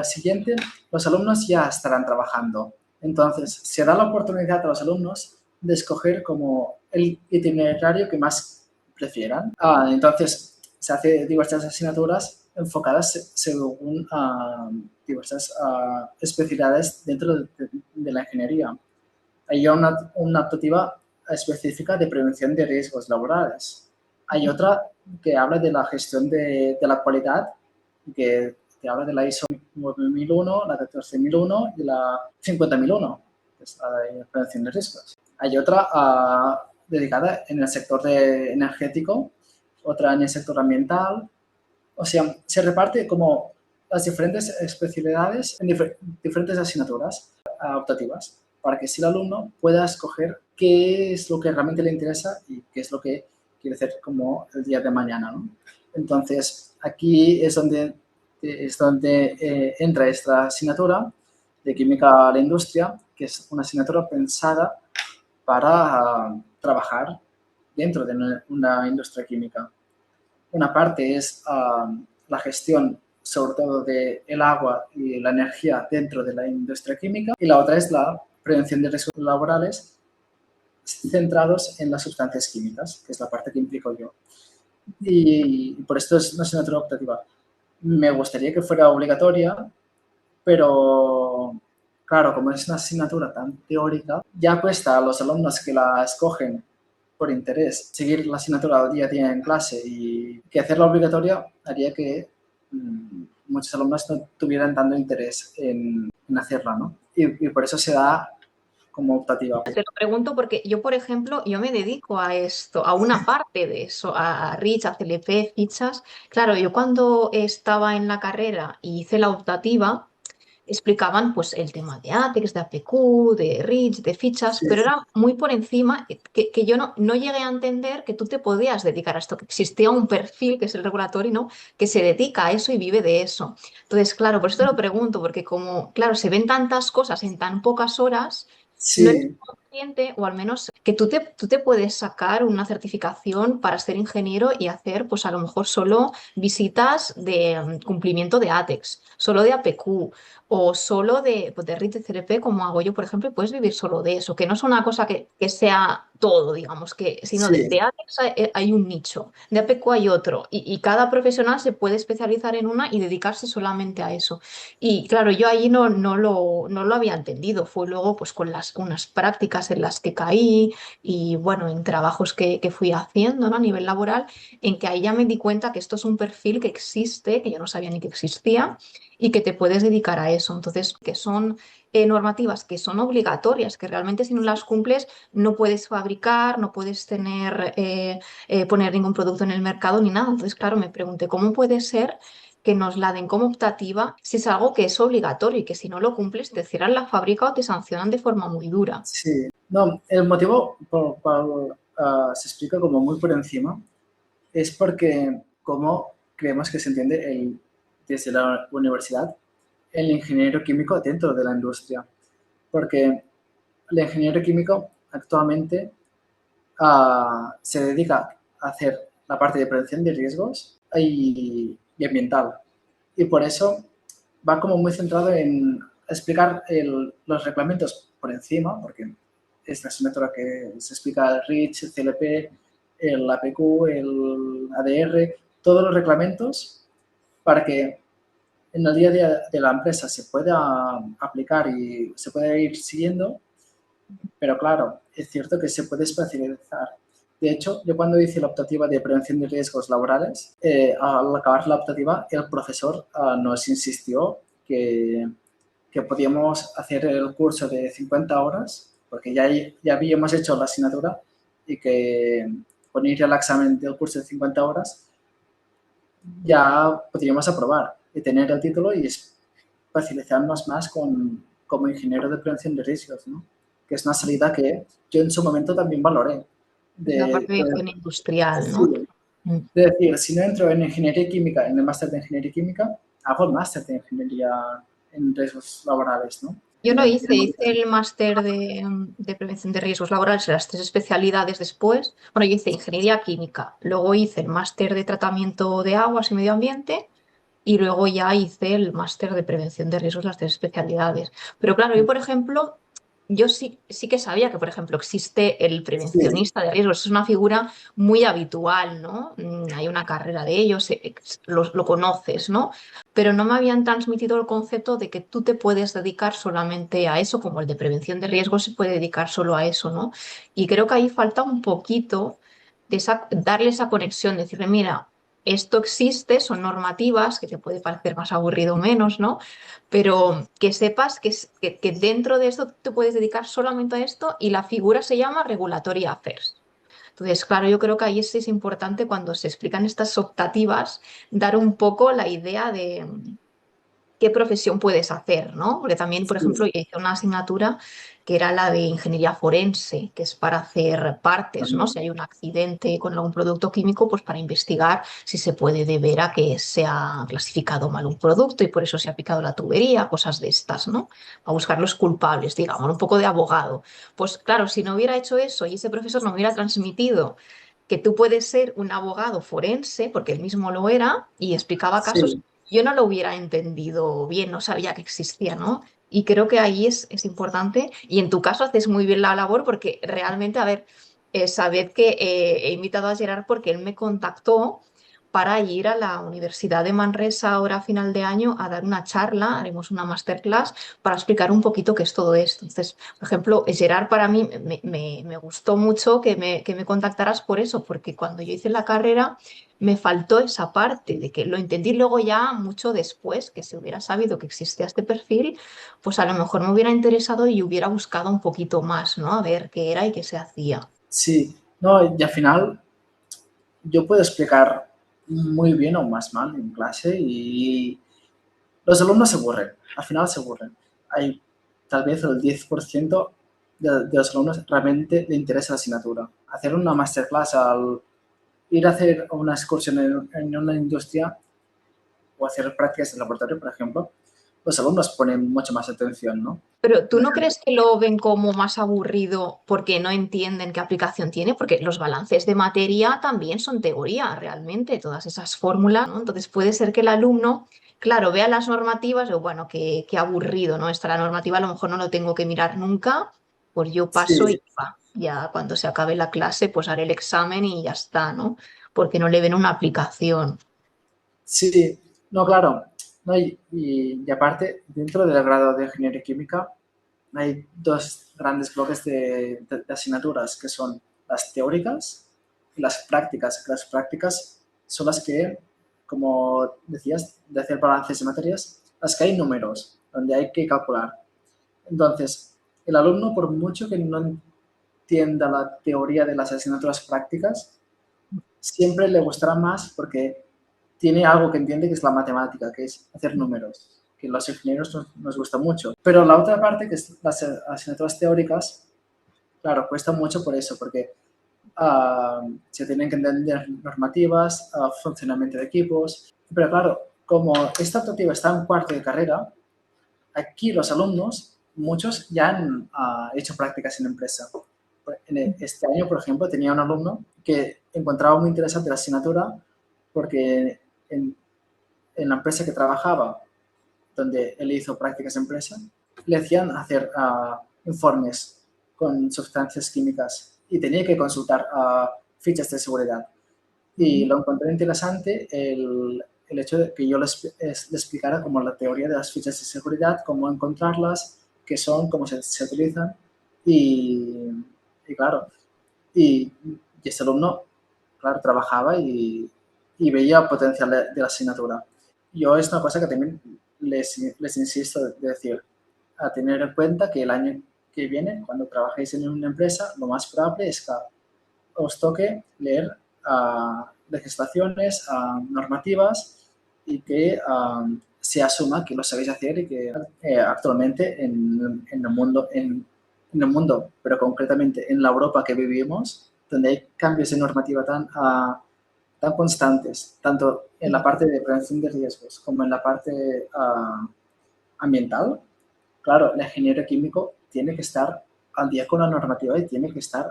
[SPEAKER 2] siguiente los alumnos ya estarán trabajando. Entonces, se da la oportunidad a los alumnos de escoger como el itinerario que más prefieran. Entonces, se hace diversas asignaturas enfocadas según diversas especialidades dentro de la ingeniería. Hay una optativa específica de prevención de riesgos laborales. Hay otra que habla de la gestión de la cualidad, que habla de la ISO 9001, la 14001 y la 50001, que es la de prevención de riesgos. Hay otra dedicada en el sector energético, otra en el sector ambiental. O sea, se reparte como las diferentes especialidades en diferentes asignaturas optativas para que si el alumno pueda escoger qué es lo que realmente le interesa y qué es lo que quiere hacer como el día de mañana, ¿no? Entonces, aquí es donde entra esta asignatura de química a la industria, que es una asignatura pensada para trabajar dentro de una industria química. Una parte es la gestión, sobre todo, del agua y la energía dentro de la industria química, y la otra es la prevención de riesgos laborales centrados en las sustancias químicas, que es la parte que implico yo. Y por esto es una asignatura optativa. Me gustaría que fuera obligatoria, pero claro, como es una asignatura tan teórica, ya cuesta a los alumnos que la escogen por interés seguir la asignatura al día a día en clase, y que hacerla obligatoria haría que muchos alumnos no tuvieran tanto interés en hacerla, ¿no? Y por eso se da como optativa.
[SPEAKER 1] Te lo pregunto porque yo, por ejemplo, yo me dedico a esto, a una parte de eso, a Rich, a CLP, fichas. Claro, yo cuando estaba en la carrera y hice la optativa, explicaban pues el tema de ATEX, de APQ, de Rich, de fichas,
[SPEAKER 2] Sí,
[SPEAKER 1] pero era muy por encima que yo no llegué a entender que tú te podías dedicar a esto, que existía un perfil, que es el regulatorio, ¿no? Que se dedica a eso y vive de eso. Entonces, claro, por eso te lo pregunto, porque como, claro, se ven tantas cosas en tan pocas horas, no es
[SPEAKER 2] sí.
[SPEAKER 1] cliente, o al menos que tú te puedes sacar una certificación para ser ingeniero y hacer, pues a lo mejor solo visitas de cumplimiento de ATEX, solo de APQ o solo de, pues, de RIT de CRP, como hago yo, por ejemplo, y puedes vivir solo de eso, que no es una cosa que sea todo, digamos, sino de
[SPEAKER 2] Sí,
[SPEAKER 1] ATEX hay un nicho, de APQ hay otro, y cada profesional se puede especializar en una y dedicarse solamente a eso. Y claro, yo ahí no lo había entendido. Fue luego pues con unas prácticas en las que caí y bueno, en trabajos que fui haciendo, ¿no? A nivel laboral, en que ahí ya me di cuenta que esto es un perfil que existe, que yo no sabía ni que existía y que te puedes dedicar a eso. Entonces, que son normativas que son obligatorias, que realmente si no las cumples no puedes fabricar, no puedes poner ningún producto en el mercado ni nada. Entonces, claro, me pregunté, ¿cómo puede ser que nos la den como optativa si es algo que es obligatorio y que si no lo cumples te cierran la fábrica o te sancionan de forma muy dura?
[SPEAKER 2] sí. No, el motivo por el cual se explica como muy por encima es porque como creemos que se entiende desde la universidad el ingeniero químico dentro de la industria. Porque el ingeniero químico actualmente se dedica a hacer la parte de prevención de riesgos y ambiental. Y por eso va como muy centrado en explicar los reglamentos por encima, porque es la asignatura que se explica el REACH, el CLP, el APQ, el ADR, todos los reglamentos para que en el día a día de la empresa se pueda aplicar y se pueda ir siguiendo, pero claro, es cierto que se puede especializar. De hecho, yo cuando hice la optativa de prevención de riesgos laborales, al acabar la optativa, el profesor nos insistió que podíamos hacer el curso de 50 horas, porque ya habíamos hecho la asignatura y que con ir al examen del curso de 50 horas ya podríamos aprobar y tener el título y especializarnos más como ingeniero de prevención de riesgos, ¿no? Que es una salida que yo en su momento también valoré.
[SPEAKER 1] La parte
[SPEAKER 2] De,
[SPEAKER 1] de
[SPEAKER 2] de,
[SPEAKER 1] higiene industrial, ¿no?
[SPEAKER 2] sí,
[SPEAKER 1] Mm.
[SPEAKER 2] de decir, si no entro en ingeniería química, en el máster de ingeniería química, hago el máster de ingeniería en riesgos laborales, ¿no?
[SPEAKER 1] Yo lo hice el máster de prevención de riesgos laborales en las tres especialidades después. Bueno, yo hice ingeniería química, luego hice el máster de tratamiento de aguas y medio ambiente y luego ya hice el máster de prevención de riesgos, las tres especialidades. Pero claro, yo, por ejemplo, yo sí que sabía que, por ejemplo, existe el
[SPEAKER 2] Sí,
[SPEAKER 1] prevencionista de riesgos. Es una figura muy habitual, ¿no? Hay una carrera de ellos, lo conoces, ¿no? Pero no me habían transmitido el concepto de que tú te puedes dedicar solamente a eso, como el de prevención de riesgos se puede dedicar solo a eso, ¿no? Y creo que ahí falta un poquito darle esa conexión, decirle, mira, esto existe, son normativas, que te puede parecer más aburrido o menos, ¿no? Pero que sepas que dentro de esto te puedes dedicar solamente a esto y la figura se llama Regulatory Affairs. Entonces, claro, yo creo que ahí sí es importante cuando se explican estas optativas dar un poco la idea de qué profesión puedes hacer, ¿no? Porque también, por ejemplo,
[SPEAKER 2] sí.
[SPEAKER 1] yo hice una asignatura que era la de ingeniería forense, que es para hacer partes, ¿no? Si hay un accidente con algún producto químico, pues para investigar si se puede deber a que se ha clasificado mal un producto y por eso se ha picado la tubería, cosas de estas, ¿no? A buscar los culpables, digamos, un poco de abogado. Pues claro, si no hubiera hecho eso y ese profesor no hubiera transmitido que tú puedes ser un abogado forense, porque él mismo lo era, y explicaba casos,
[SPEAKER 2] Sí,
[SPEAKER 1] yo no lo hubiera entendido bien, no sabía que existía, ¿no? Y creo que ahí es importante, y en tu caso haces muy bien la labor, porque realmente, a ver, sabed que he invitado a Gerard porque él me contactó para ir a la Universidad de Manresa ahora a final de año a dar una charla, haremos una masterclass para explicar un poquito qué es todo esto. Entonces, por ejemplo, Gerard para mí me gustó mucho que me contactaras por eso, porque cuando yo hice la carrera me faltó esa parte de que lo entendí luego ya mucho después, que si hubiera sabido que existía este perfil, pues a lo mejor me hubiera interesado y hubiera buscado un poquito más, ¿no? A ver qué era y qué se hacía.
[SPEAKER 2] sí. No, y al final yo puedo explicar muy bien o más mal en clase y los alumnos se aburren, al final se aburren. Hay tal vez el 10% de los alumnos realmente le interesa la asignatura. Hacer una masterclass, al ir a hacer una excursión en una industria o hacer prácticas en laboratorio, por ejemplo, los alumnos ponen mucha más atención, ¿no?
[SPEAKER 1] Pero ¿tú no crees que lo ven como más aburrido porque no entienden qué aplicación tiene? Porque los balances de materia también son teoría, realmente, todas esas fórmulas, ¿no? Entonces puede ser que el alumno, claro, vea las normativas y, bueno, qué aburrido, ¿no? Esta la normativa a lo mejor no lo tengo que mirar nunca, pues yo paso
[SPEAKER 2] Sí,
[SPEAKER 1] y va. Ya cuando se acabe la clase, pues haré el examen y ya está, ¿no? Porque no le ven una aplicación.
[SPEAKER 2] sí, no, claro. No, y aparte, dentro del grado de Ingeniería Química hay dos grandes bloques de asignaturas, que son las teóricas y las prácticas. Las prácticas son las que, como decías, de hacer balances de materias, las que hay números, donde hay que calcular. Entonces, el alumno, por mucho que no entienda la teoría de las asignaturas prácticas, siempre le gustará más porque tiene algo que entiende, que es la matemática, que es hacer números, que los ingenieros nos gusta mucho. Pero la otra parte, que es las asignaturas teóricas, claro, cuesta mucho por eso, porque se tienen que entender normativas, funcionamiento de equipos. Pero claro, como esta optativa está en cuarto de carrera, aquí los alumnos, muchos ya han hecho prácticas en empresa. Este año, por ejemplo, tenía un alumno que encontraba muy interesante la asignatura porque en la empresa que trabajaba, donde él hizo prácticas en empresa, le hacían hacer informes con sustancias químicas y tenía que consultar fichas de seguridad. Y lo encontré interesante el hecho de que yo le explicara como la teoría de las fichas de seguridad, cómo encontrarlas, qué son, cómo se utilizan. Y, y claro, y, y este alumno, claro, trabajaba y veía potencial de la asignatura. Yo es una cosa que también les insisto de decir, a tener en cuenta que el año que viene, cuando trabajéis en una empresa, lo más probable es que os toque leer legislaciones, normativas y que se asuma que lo sabéis hacer y que actualmente en el mundo, pero concretamente en la Europa que vivimos, donde hay cambios de normativa tan constantes, tanto en la parte de prevención de riesgos como en la parte ambiental, claro, el ingeniero químico tiene que estar al día con la normativa y tiene que estar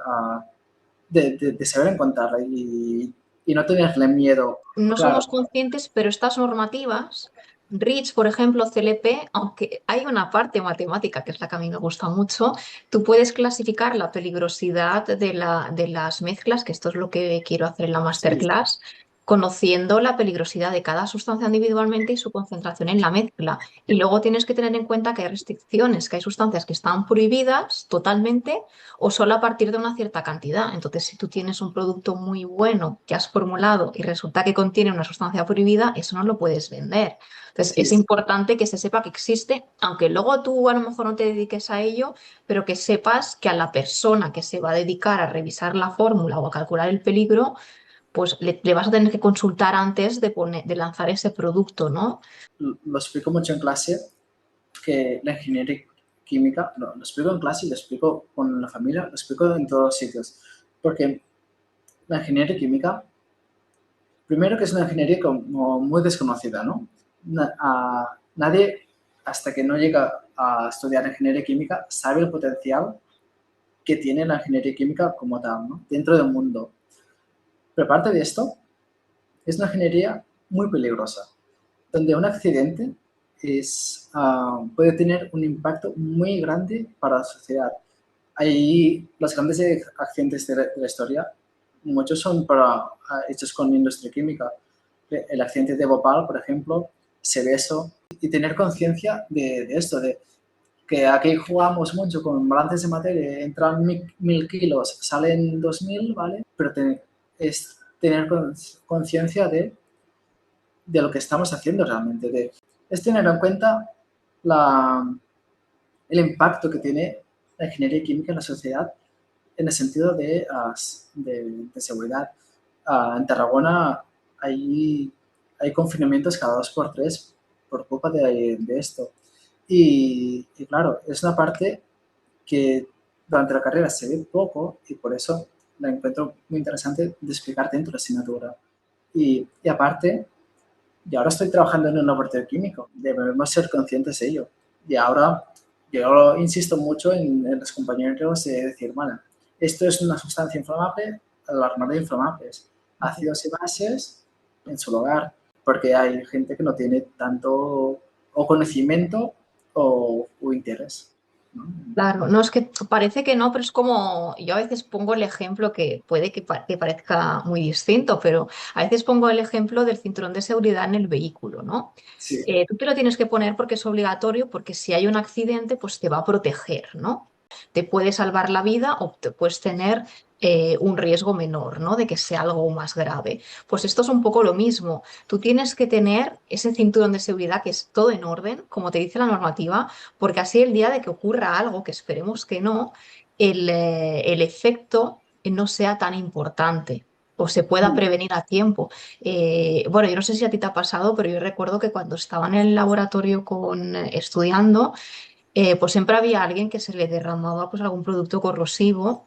[SPEAKER 2] de saber encontrarla y no tenerle miedo.
[SPEAKER 1] No
[SPEAKER 2] Claro,
[SPEAKER 1] somos conscientes, pero estas normativas, REACH, por ejemplo, CLP, aunque hay una parte matemática, que es la que a mí me gusta mucho, tú puedes clasificar la peligrosidad de las mezclas, que esto es lo que quiero hacer en la
[SPEAKER 2] sí,
[SPEAKER 1] masterclass, conociendo la peligrosidad de cada sustancia individualmente y su concentración en la mezcla. Y luego tienes que tener en cuenta que hay restricciones, que hay sustancias que están prohibidas totalmente o solo a partir de una cierta cantidad. Entonces, si tú tienes un producto muy bueno que has formulado y resulta que contiene una sustancia prohibida, eso no lo puedes vender. Entonces,
[SPEAKER 2] sí,
[SPEAKER 1] es importante que se sepa que existe, aunque luego tú a lo mejor no te dediques a ello, pero que sepas que a la persona que se va a dedicar a revisar la fórmula o a calcular el peligro, pues le vas a tener que consultar antes de lanzar ese producto, ¿no?
[SPEAKER 2] lo explico mucho en clase, que la ingeniería química, lo explico en clase y lo explico con la familia, lo explico en todos los sitios, porque la ingeniería química, primero que es una ingeniería como muy desconocida, ¿no? Nadie, hasta que no llega a estudiar ingeniería química, sabe el potencial que tiene la ingeniería química como tal, ¿no? Dentro del mundo. Pero aparte de esto, es una ingeniería muy peligrosa, donde un accidente puede tener un impacto muy grande para la sociedad. Hay los grandes accidentes de la historia, muchos son hechos con industria química. El accidente de Bhopal, por ejemplo, se ve eso. Y tener conciencia de esto, de que aquí jugamos mucho con balances de materia, entran 1000 kilos, salen 2000, ¿vale? Pero es tener conciencia de lo que estamos haciendo realmente, es tener en cuenta la, el impacto que tiene la ingeniería química en la sociedad en el sentido de seguridad. En Tarragona hay confinamientos cada 2 por 3 por culpa de esto. Y claro, es una parte que durante la carrera se ve poco y por eso la encuentro muy interesante de explicar dentro de la asignatura. Y aparte, Y ahora estoy trabajando en un laboratorio químico. Debemos ser conscientes de ello. Y ahora yo insisto mucho en los compañeros de decir, bueno, esto es una sustancia inflamable, alarmar de inflamables, ácidos y bases en su lugar, porque hay gente que no tiene tanto o conocimiento o interés, ¿no?
[SPEAKER 1] Claro, no es que parece que no, pero es como yo a veces pongo el ejemplo que puede que parezca muy distinto, pero a veces pongo el ejemplo del cinturón de seguridad en el vehículo, ¿no?
[SPEAKER 2] Sí,
[SPEAKER 1] Tú te lo tienes que poner porque es obligatorio, porque si hay un accidente, pues te va a proteger, ¿no? Te puede salvar la vida o te puedes tener un riesgo menor, ¿no? De que sea algo más grave. Pues esto es un poco lo mismo. Tú tienes que tener ese cinturón de seguridad que es todo en orden, como te dice la normativa, porque así el día de que ocurra algo, que esperemos que no, el efecto no sea tan importante o se pueda prevenir a tiempo. Bueno, yo no sé si a ti te ha pasado, pero yo recuerdo que cuando estaba en el laboratorio estudiando, pues siempre había alguien que se le derramaba pues algún producto corrosivo.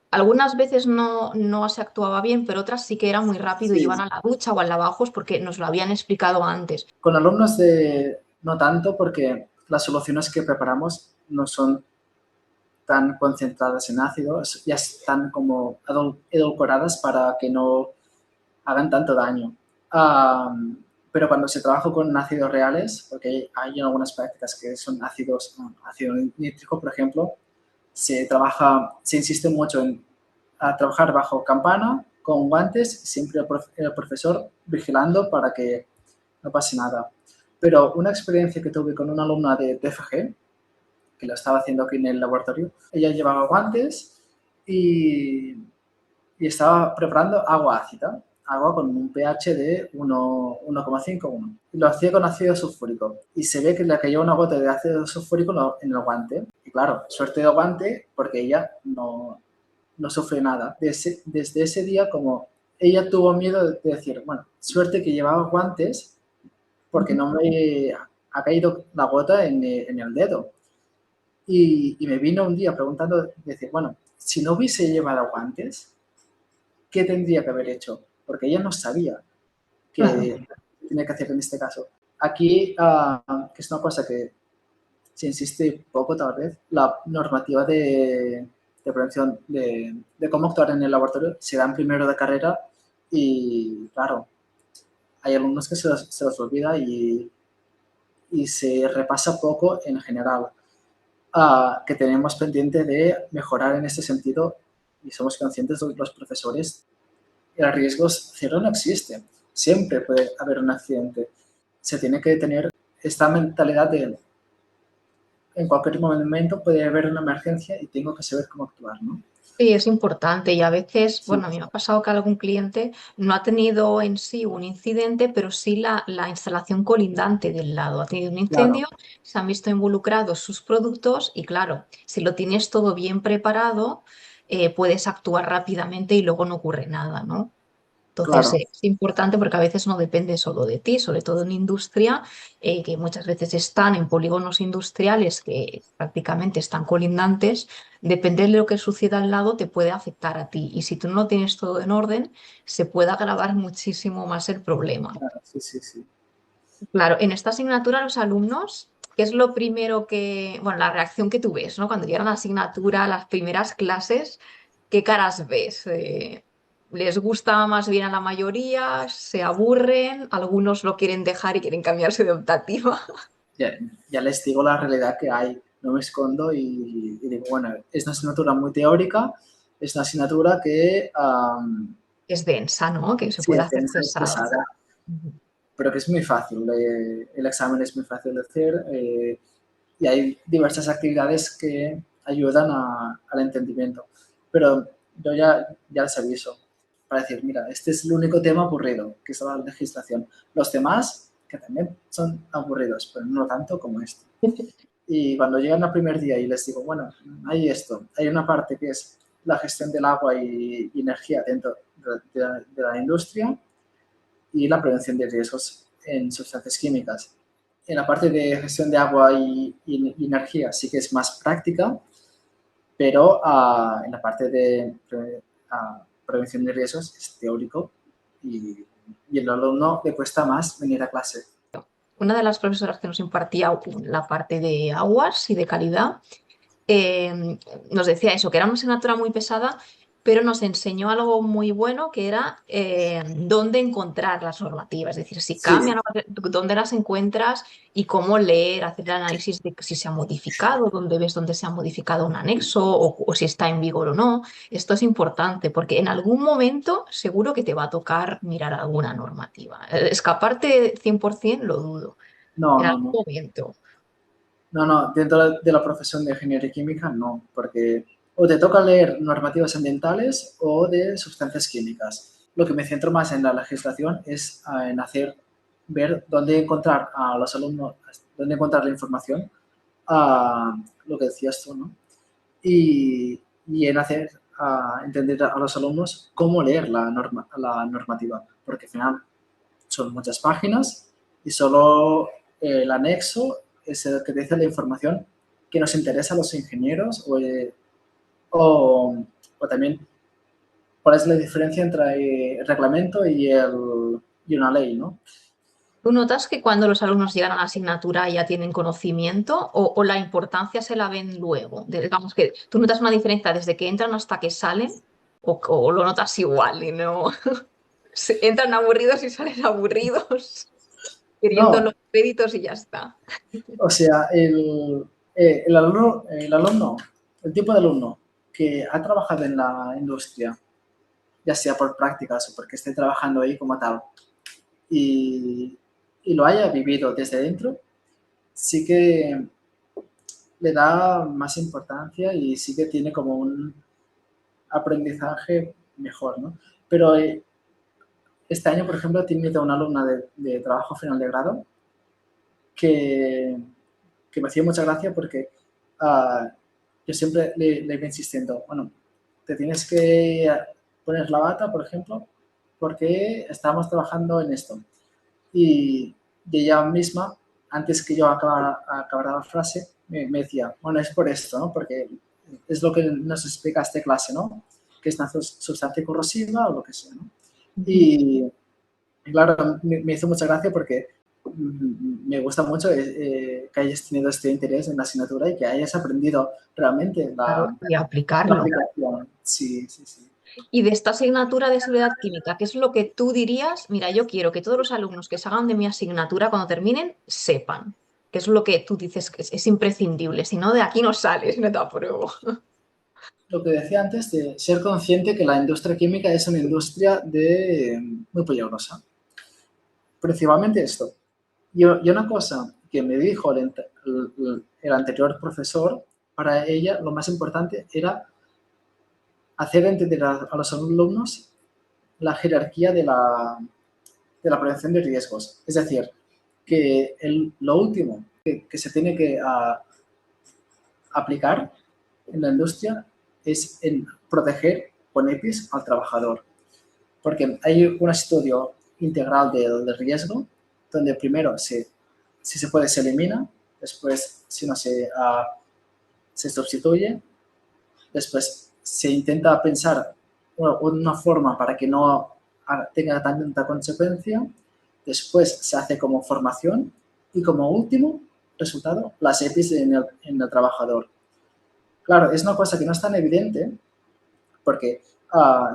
[SPEAKER 1] Algunas veces no se actuaba bien, pero otras sí que era muy rápido y iban
[SPEAKER 2] sí.
[SPEAKER 1] a la ducha o al lavabos porque nos lo habían explicado antes.
[SPEAKER 2] Con alumnos de no tanto porque las soluciones que preparamos no son tan concentradas en ácido, ya están como edulcoradas para que no hagan tanto daño. Pero cuando se trabaja con ácidos reales, porque hay algunas prácticas que son ácidos, ácido nítrico, por ejemplo, se insiste mucho en trabajar bajo campana, con guantes, siempre el profesor vigilando para que no pase nada. Pero una experiencia que tuve con una alumna de TFG, que lo estaba haciendo aquí en el laboratorio, ella llevaba guantes y, y estaba preparando agua ácida, agua con un pH de 1,51. Y lo hacía con ácido sulfúrico. Y se ve que le cayó una gota de ácido sulfúrico en el guante. Y claro, suerte de guante porque ella no sufre nada. Desde ese día, como ella tuvo miedo de decir, bueno, suerte que llevaba guantes porque no me ha caído la gota en el dedo. Y me vino un día preguntando, decir, bueno, si no hubiese llevado guantes, ¿qué tendría que haber hecho? Porque ella no sabía
[SPEAKER 1] Claro.
[SPEAKER 2] qué tenía que hacer en este caso. Aquí, que es una cosa que se insiste poco tal vez, la normativa de prevención de cómo actuar en el laboratorio se dan primero de carrera y, claro, hay alumnos que se los olvida y se repasa poco en general. Que tenemos pendiente de mejorar en este sentido y somos conscientes de los profesores. El riesgo cero no existe. Siempre puede haber un accidente. Se tiene que tener esta mentalidad de en cualquier momento puede haber una emergencia y tengo que saber cómo actuar, ¿no?
[SPEAKER 1] Sí, es importante y a veces,
[SPEAKER 2] Sí,
[SPEAKER 1] bueno, a mí me ha pasado que algún cliente no ha tenido en sí un incidente, pero sí la instalación colindante del lado. Ha tenido un
[SPEAKER 2] claro,
[SPEAKER 1] incendio, se han visto involucrados sus productos y claro, si lo tienes todo bien preparado, puedes actuar rápidamente y luego no ocurre nada, ¿no? Entonces,
[SPEAKER 2] claro,
[SPEAKER 1] es importante porque a veces no depende solo de ti, sobre todo en industria, que muchas veces están en polígonos industriales que prácticamente están colindantes. Depende de lo que suceda al lado, te puede afectar a ti. Y si tú no lo tienes todo en orden, se puede agravar muchísimo más el problema.
[SPEAKER 2] claro, sí, sí, sí.
[SPEAKER 1] Claro, en esta asignatura los alumnos, ¿qué es lo primero que, bueno, la reacción que tú ves, ¿no? Cuando llegan a la asignatura, las primeras clases, ¿qué caras ves? ¿Les gusta más bien a la mayoría? ¿Se aburren? ¿Algunos lo quieren dejar y quieren cambiarse de optativa?
[SPEAKER 2] Ya, ya les digo la realidad que hay, no me escondo y digo, bueno, es una asignatura muy teórica, es una asignatura que
[SPEAKER 1] Es densa, ¿no? Que se
[SPEAKER 2] sí
[SPEAKER 1] puede
[SPEAKER 2] es
[SPEAKER 1] hacer
[SPEAKER 2] densa, es
[SPEAKER 1] pesada.
[SPEAKER 2] pesada,
[SPEAKER 1] Ujú.
[SPEAKER 2] pero que es muy fácil. El examen es muy fácil de hacer y hay diversas actividades que ayudan al entendimiento. Pero yo ya les aviso para decir, mira, este es el único tema aburrido, que es la legislación. Los demás, que también son aburridos, pero no tanto como este. Y cuando llegan al primer día y les digo, bueno, hay esto, hay una parte que es la gestión del agua y energía dentro de la industria, y la prevención de riesgos en sustancias químicas. En la parte de gestión de agua y energía sí que es más práctica, pero en la parte de prevención de riesgos es teórico y y el alumno le cuesta más venir a clase.
[SPEAKER 1] Una de las profesoras que nos impartía la parte de aguas y de calidad nos decía eso, que era una asignatura muy pesada, pero nos enseñó algo muy bueno que era dónde encontrar las normativas, es decir, si
[SPEAKER 2] Sí,
[SPEAKER 1] cambian, dónde las encuentras y cómo leer, hacer el análisis de si se ha modificado, dónde ves dónde se ha modificado un anexo o si está en vigor o no. Esto es importante porque en algún momento seguro que te va a tocar mirar alguna normativa. Escaparte 100% lo dudo.
[SPEAKER 2] no,
[SPEAKER 1] En
[SPEAKER 2] no,
[SPEAKER 1] algún
[SPEAKER 2] no.
[SPEAKER 1] momento.
[SPEAKER 2] No, no, dentro de la profesión de ingeniería química no, porque o te toca leer normativas ambientales o de sustancias químicas. Lo que me centro más en la legislación es en ver dónde encontrar a los alumnos, dónde encontrar la información, a lo que decías tú, ¿no? Y en hacer entender a los alumnos cómo leer la normativa, porque al final son muchas páginas y solo el anexo es el que dice la información que nos interesa a los ingenieros o, o también cuál es la diferencia entre el reglamento y una ley, ¿no?
[SPEAKER 1] ¿Tú notas que cuando los alumnos llegan a la asignatura ya tienen conocimiento o la importancia se la ven luego? Digamos que tú notas una diferencia desde que entran hasta que salen o lo notas igual y no entran aburridos y salen aburridos, queriendo
[SPEAKER 2] No,
[SPEAKER 1] los créditos y ya está.
[SPEAKER 2] o sea, el tipo de alumno que ha trabajado en la industria, ya sea por prácticas o porque esté trabajando ahí como tal, y, y lo haya vivido desde dentro, sí que le da más importancia y sí que tiene como un aprendizaje mejor, ¿no? Pero este año, por ejemplo, he tenido una alumna de trabajo final de grado que, que me hacía mucha gracia porque yo siempre le iba insistiendo, bueno, te tienes que poner la bata, por ejemplo, porque estamos trabajando en esto. Y ella misma, antes que yo acabara la frase, me decía, bueno, es por esto, ¿no? Porque es lo que nos explica esta clase, ¿no? Que es una sustancia corrosiva o lo que sea, ¿no?
[SPEAKER 1] Ujú.
[SPEAKER 2] Y claro, me hizo mucha gracia porque me gusta mucho que hayas tenido este interés en la asignatura y que hayas aprendido realmente
[SPEAKER 1] Claro, y
[SPEAKER 2] la
[SPEAKER 1] aplicarlo.
[SPEAKER 2] aplicación. Sí, sí, sí.
[SPEAKER 1] Y de esta asignatura de seguridad química, ¿qué es lo que tú dirías? Mira, yo quiero que todos los alumnos que salgan de mi asignatura cuando terminen sepan. ¿Qué es lo que tú dices que es imprescindible? Si no, de aquí no sales, no te apruebo.
[SPEAKER 2] Lo que decía antes de ser consciente que la industria química es una industria muy peligrosa. Principalmente esto. Y una cosa que me dijo el anterior profesor, para ella lo más importante era hacer entender a los alumnos la jerarquía de la prevención de riesgos. Es decir, que lo último que se tiene que aplicar en la industria es en proteger con EPIs al trabajador. Porque hay un estudio integral del riesgo, donde primero, si se puede, se elimina, después, si no se sustituye, después se intenta pensar una forma para que no tenga tanta consecuencia, después se hace como formación y como último resultado las EPIs en el trabajador. Claro, es una cosa que no es tan evidente porque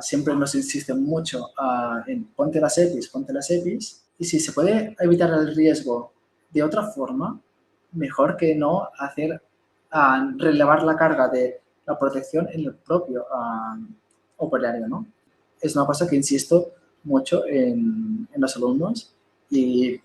[SPEAKER 2] siempre nos insisten mucho en ponte las EPIs, y si se puede evitar el riesgo de otra forma, mejor que no hacer relevar la carga de la protección en el propio operario, ¿no? Es una cosa que insisto mucho en los alumnos y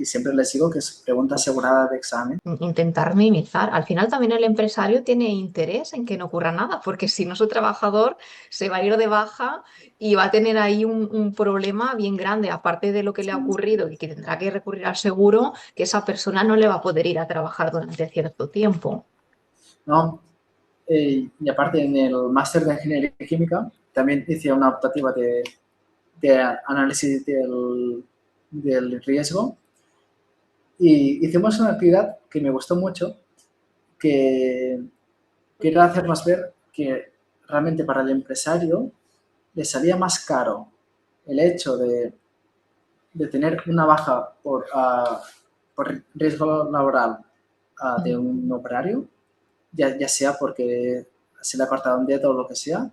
[SPEAKER 2] siempre les digo que es pregunta asegurada de examen.
[SPEAKER 1] Intentar minimizar. Al final también el empresario tiene interés en que no ocurra nada, porque si no su trabajador se va a ir de baja y va a tener ahí un problema bien grande, aparte de lo que le ha ocurrido y que tendrá que recurrir al seguro, que esa persona no le va a poder ir a trabajar durante cierto tiempo.
[SPEAKER 2] ¿No? Y aparte en el máster de ingeniería química también hice una optativa de análisis del riesgo y hicimos una actividad que me gustó mucho, que, que era hacernos ver que realmente para el empresario le salía más caro el hecho de de tener una baja por riesgo laboral de un operario, ya sea porque se le ha cortado un dedo o lo que sea,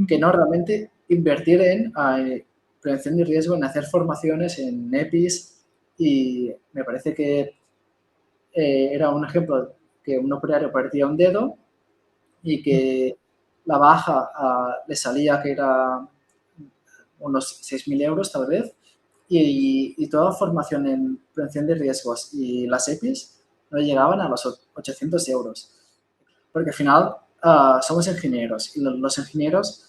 [SPEAKER 2] que no realmente invertir en prevención de riesgo, en hacer formaciones, en EPIs, y me parece que era un ejemplo que un operario perdía un dedo y que la baja le salía que era unos 6.000 euros tal vez, y toda formación en prevención de riesgos y las EPIs no llegaban a los 800 euros. Porque al final somos ingenieros y los ingenieros,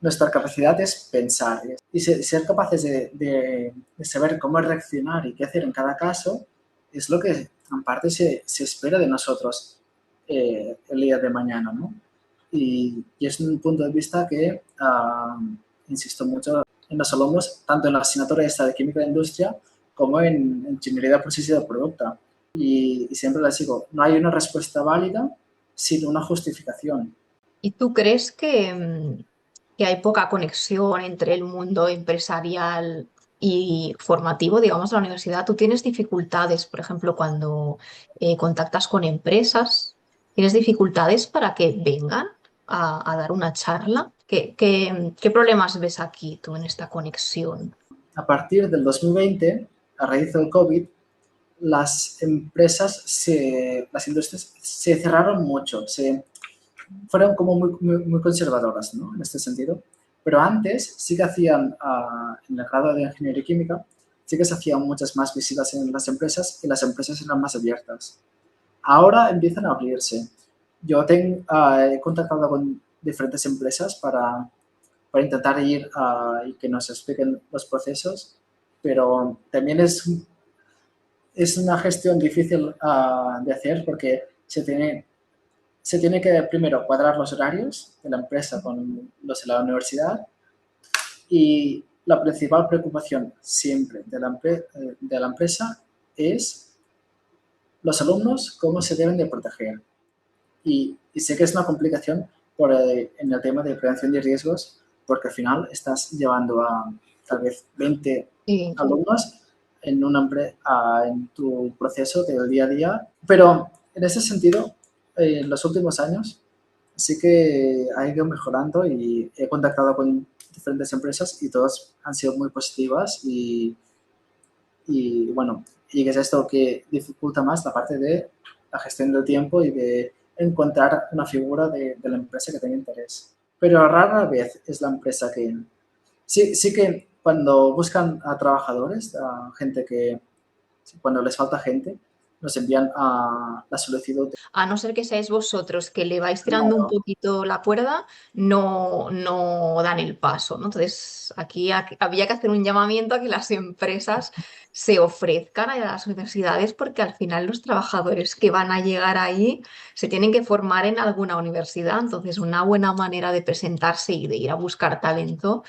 [SPEAKER 2] nuestra capacidad es pensar y ser capaces de saber cómo reaccionar y qué hacer en cada caso es lo que en parte se espera de nosotros el día de mañana, ¿no? Y es un punto de vista que insisto mucho en los alumnos, tanto en la asignatura esta de Química de Industria como en Ingeniería de Procés de Producte. Y siempre les digo, no hay una respuesta válida sin una justificación.
[SPEAKER 1] ¿Y tú crees que hay poca conexión entre el mundo empresarial y formativo, digamos, la universidad? ¿Tú tienes dificultades, por ejemplo, cuando contactas con empresas? ¿Tienes dificultades para que vengan a dar una charla? ¿Qué problemas ves aquí tú en esta conexión?
[SPEAKER 2] A partir del 2020, a raíz del COVID, las empresas, las industrias se cerraron mucho, fueron como muy conservadoras, ¿no? En este sentido. Pero antes sí que hacían, en el grado de Ingeniería Química, sí que se hacían muchas más visitas en las empresas y las empresas eran más abiertas. Ahora empiezan a abrirse. Yo he contactado con diferentes empresas para intentar ir y que nos expliquen los procesos, pero también es una gestión difícil de hacer porque se tiene que primero cuadrar los horarios de la empresa con los de la universidad, y la principal preocupación siempre de la empresa es los alumnos, cómo se deben de proteger. Y sé que es una complicación en el tema de prevención de riesgos, porque al final estás llevando a tal vez 20
[SPEAKER 1] Sí.
[SPEAKER 2] alumnos en tu proceso del día a día. Pero en ese sentido, en los últimos años sí que ha ido mejorando y he contactado con diferentes empresas y todas han sido muy positivas y bueno, y que es esto que dificulta más la parte de la gestión del tiempo y de encontrar una figura de la empresa que tenga interés. Pero rara vez es la empresa que... Sí que cuando buscan a trabajadores, a gente que... Cuando les falta gente, nos envían a la solicitud.
[SPEAKER 1] A no ser que seáis vosotros que le vais tirando un
[SPEAKER 2] Claro,
[SPEAKER 1] poquito la cuerda, no dan el paso, ¿no? Entonces, aquí había que hacer un llamamiento a que las empresas se ofrezcan a las universidades, porque al final los trabajadores que van a llegar ahí se tienen que formar en alguna universidad. Entonces, una buena manera de presentarse y de ir a buscar talento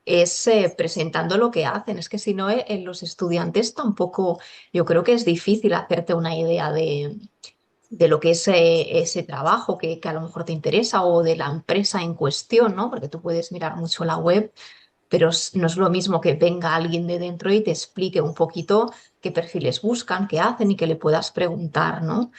[SPEAKER 1] es presentando lo que hacen. Es que si no, en los estudiantes tampoco, yo creo que es difícil hacerte una idea de lo que es ese trabajo que a lo mejor te interesa, o de la empresa en cuestión, ¿no? Porque tú puedes mirar mucho la web, pero no es lo mismo que venga alguien de dentro y te explique un poquito qué perfiles buscan, qué hacen y que le puedas preguntar, ¿no?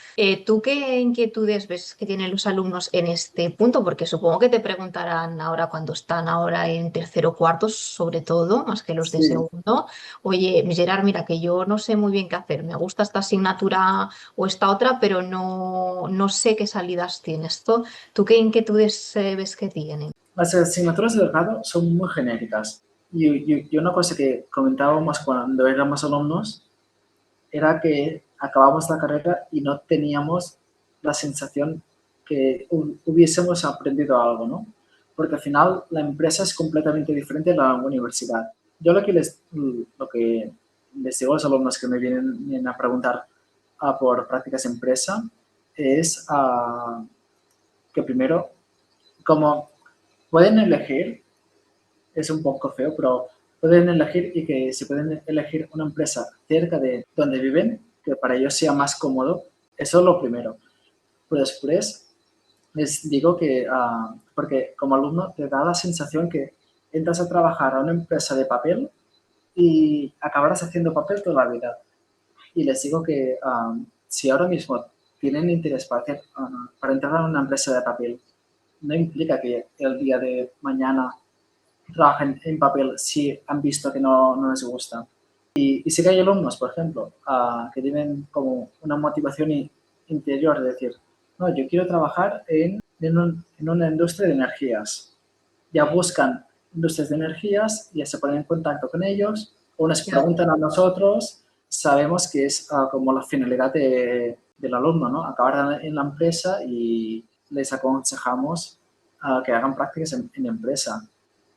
[SPEAKER 1] ¿Tú qué inquietudes ves que tienen los alumnos en este punto? Porque supongo que te preguntarán ahora, cuando están ahora en tercero o cuarto, sobre todo, más que los de
[SPEAKER 2] sí.
[SPEAKER 1] segundo: oye, Gerard, mira que yo no sé muy bien qué hacer, me gusta esta asignatura o esta otra, pero no sé qué salidas tienes. ¿Tú qué inquietudes ves que tienen?
[SPEAKER 2] Las asignaturas del grado son muy genéricas. Y una cosa que comentábamos cuando éramos alumnos era que acabamos la carrera y no teníamos la sensación que hubiésemos aprendido algo, ¿no? Porque al final la empresa es completamente diferente a la universidad. Yo lo que les digo a los alumnos que me vienen a preguntar por prácticas empresa es que primero, como pueden elegir, es un poco feo, pero pueden elegir y que si pueden elegir una empresa cerca de donde viven, que para ellos sea más cómodo, eso es lo primero. Pero después les digo que, porque como alumno te da la sensación que entras a trabajar a una empresa de papel y acabarás haciendo papel toda la vida. Y les digo que si ahora mismo tienen interés para entrar en una empresa de papel, no implica que el día de mañana trabajen en papel si han visto que no les gusta. Y sí que hay alumnos, por ejemplo, que tienen como una motivación interior de decir, no, yo quiero trabajar en una industria de energías. Ya buscan industrias de energías, ya se ponen en contacto con ellos, o nos
[SPEAKER 1] Ya.
[SPEAKER 2] preguntan a nosotros, sabemos que es como la finalidad del alumno, ¿no? Acabar en la empresa y les aconsejamos que hagan prácticas en empresa,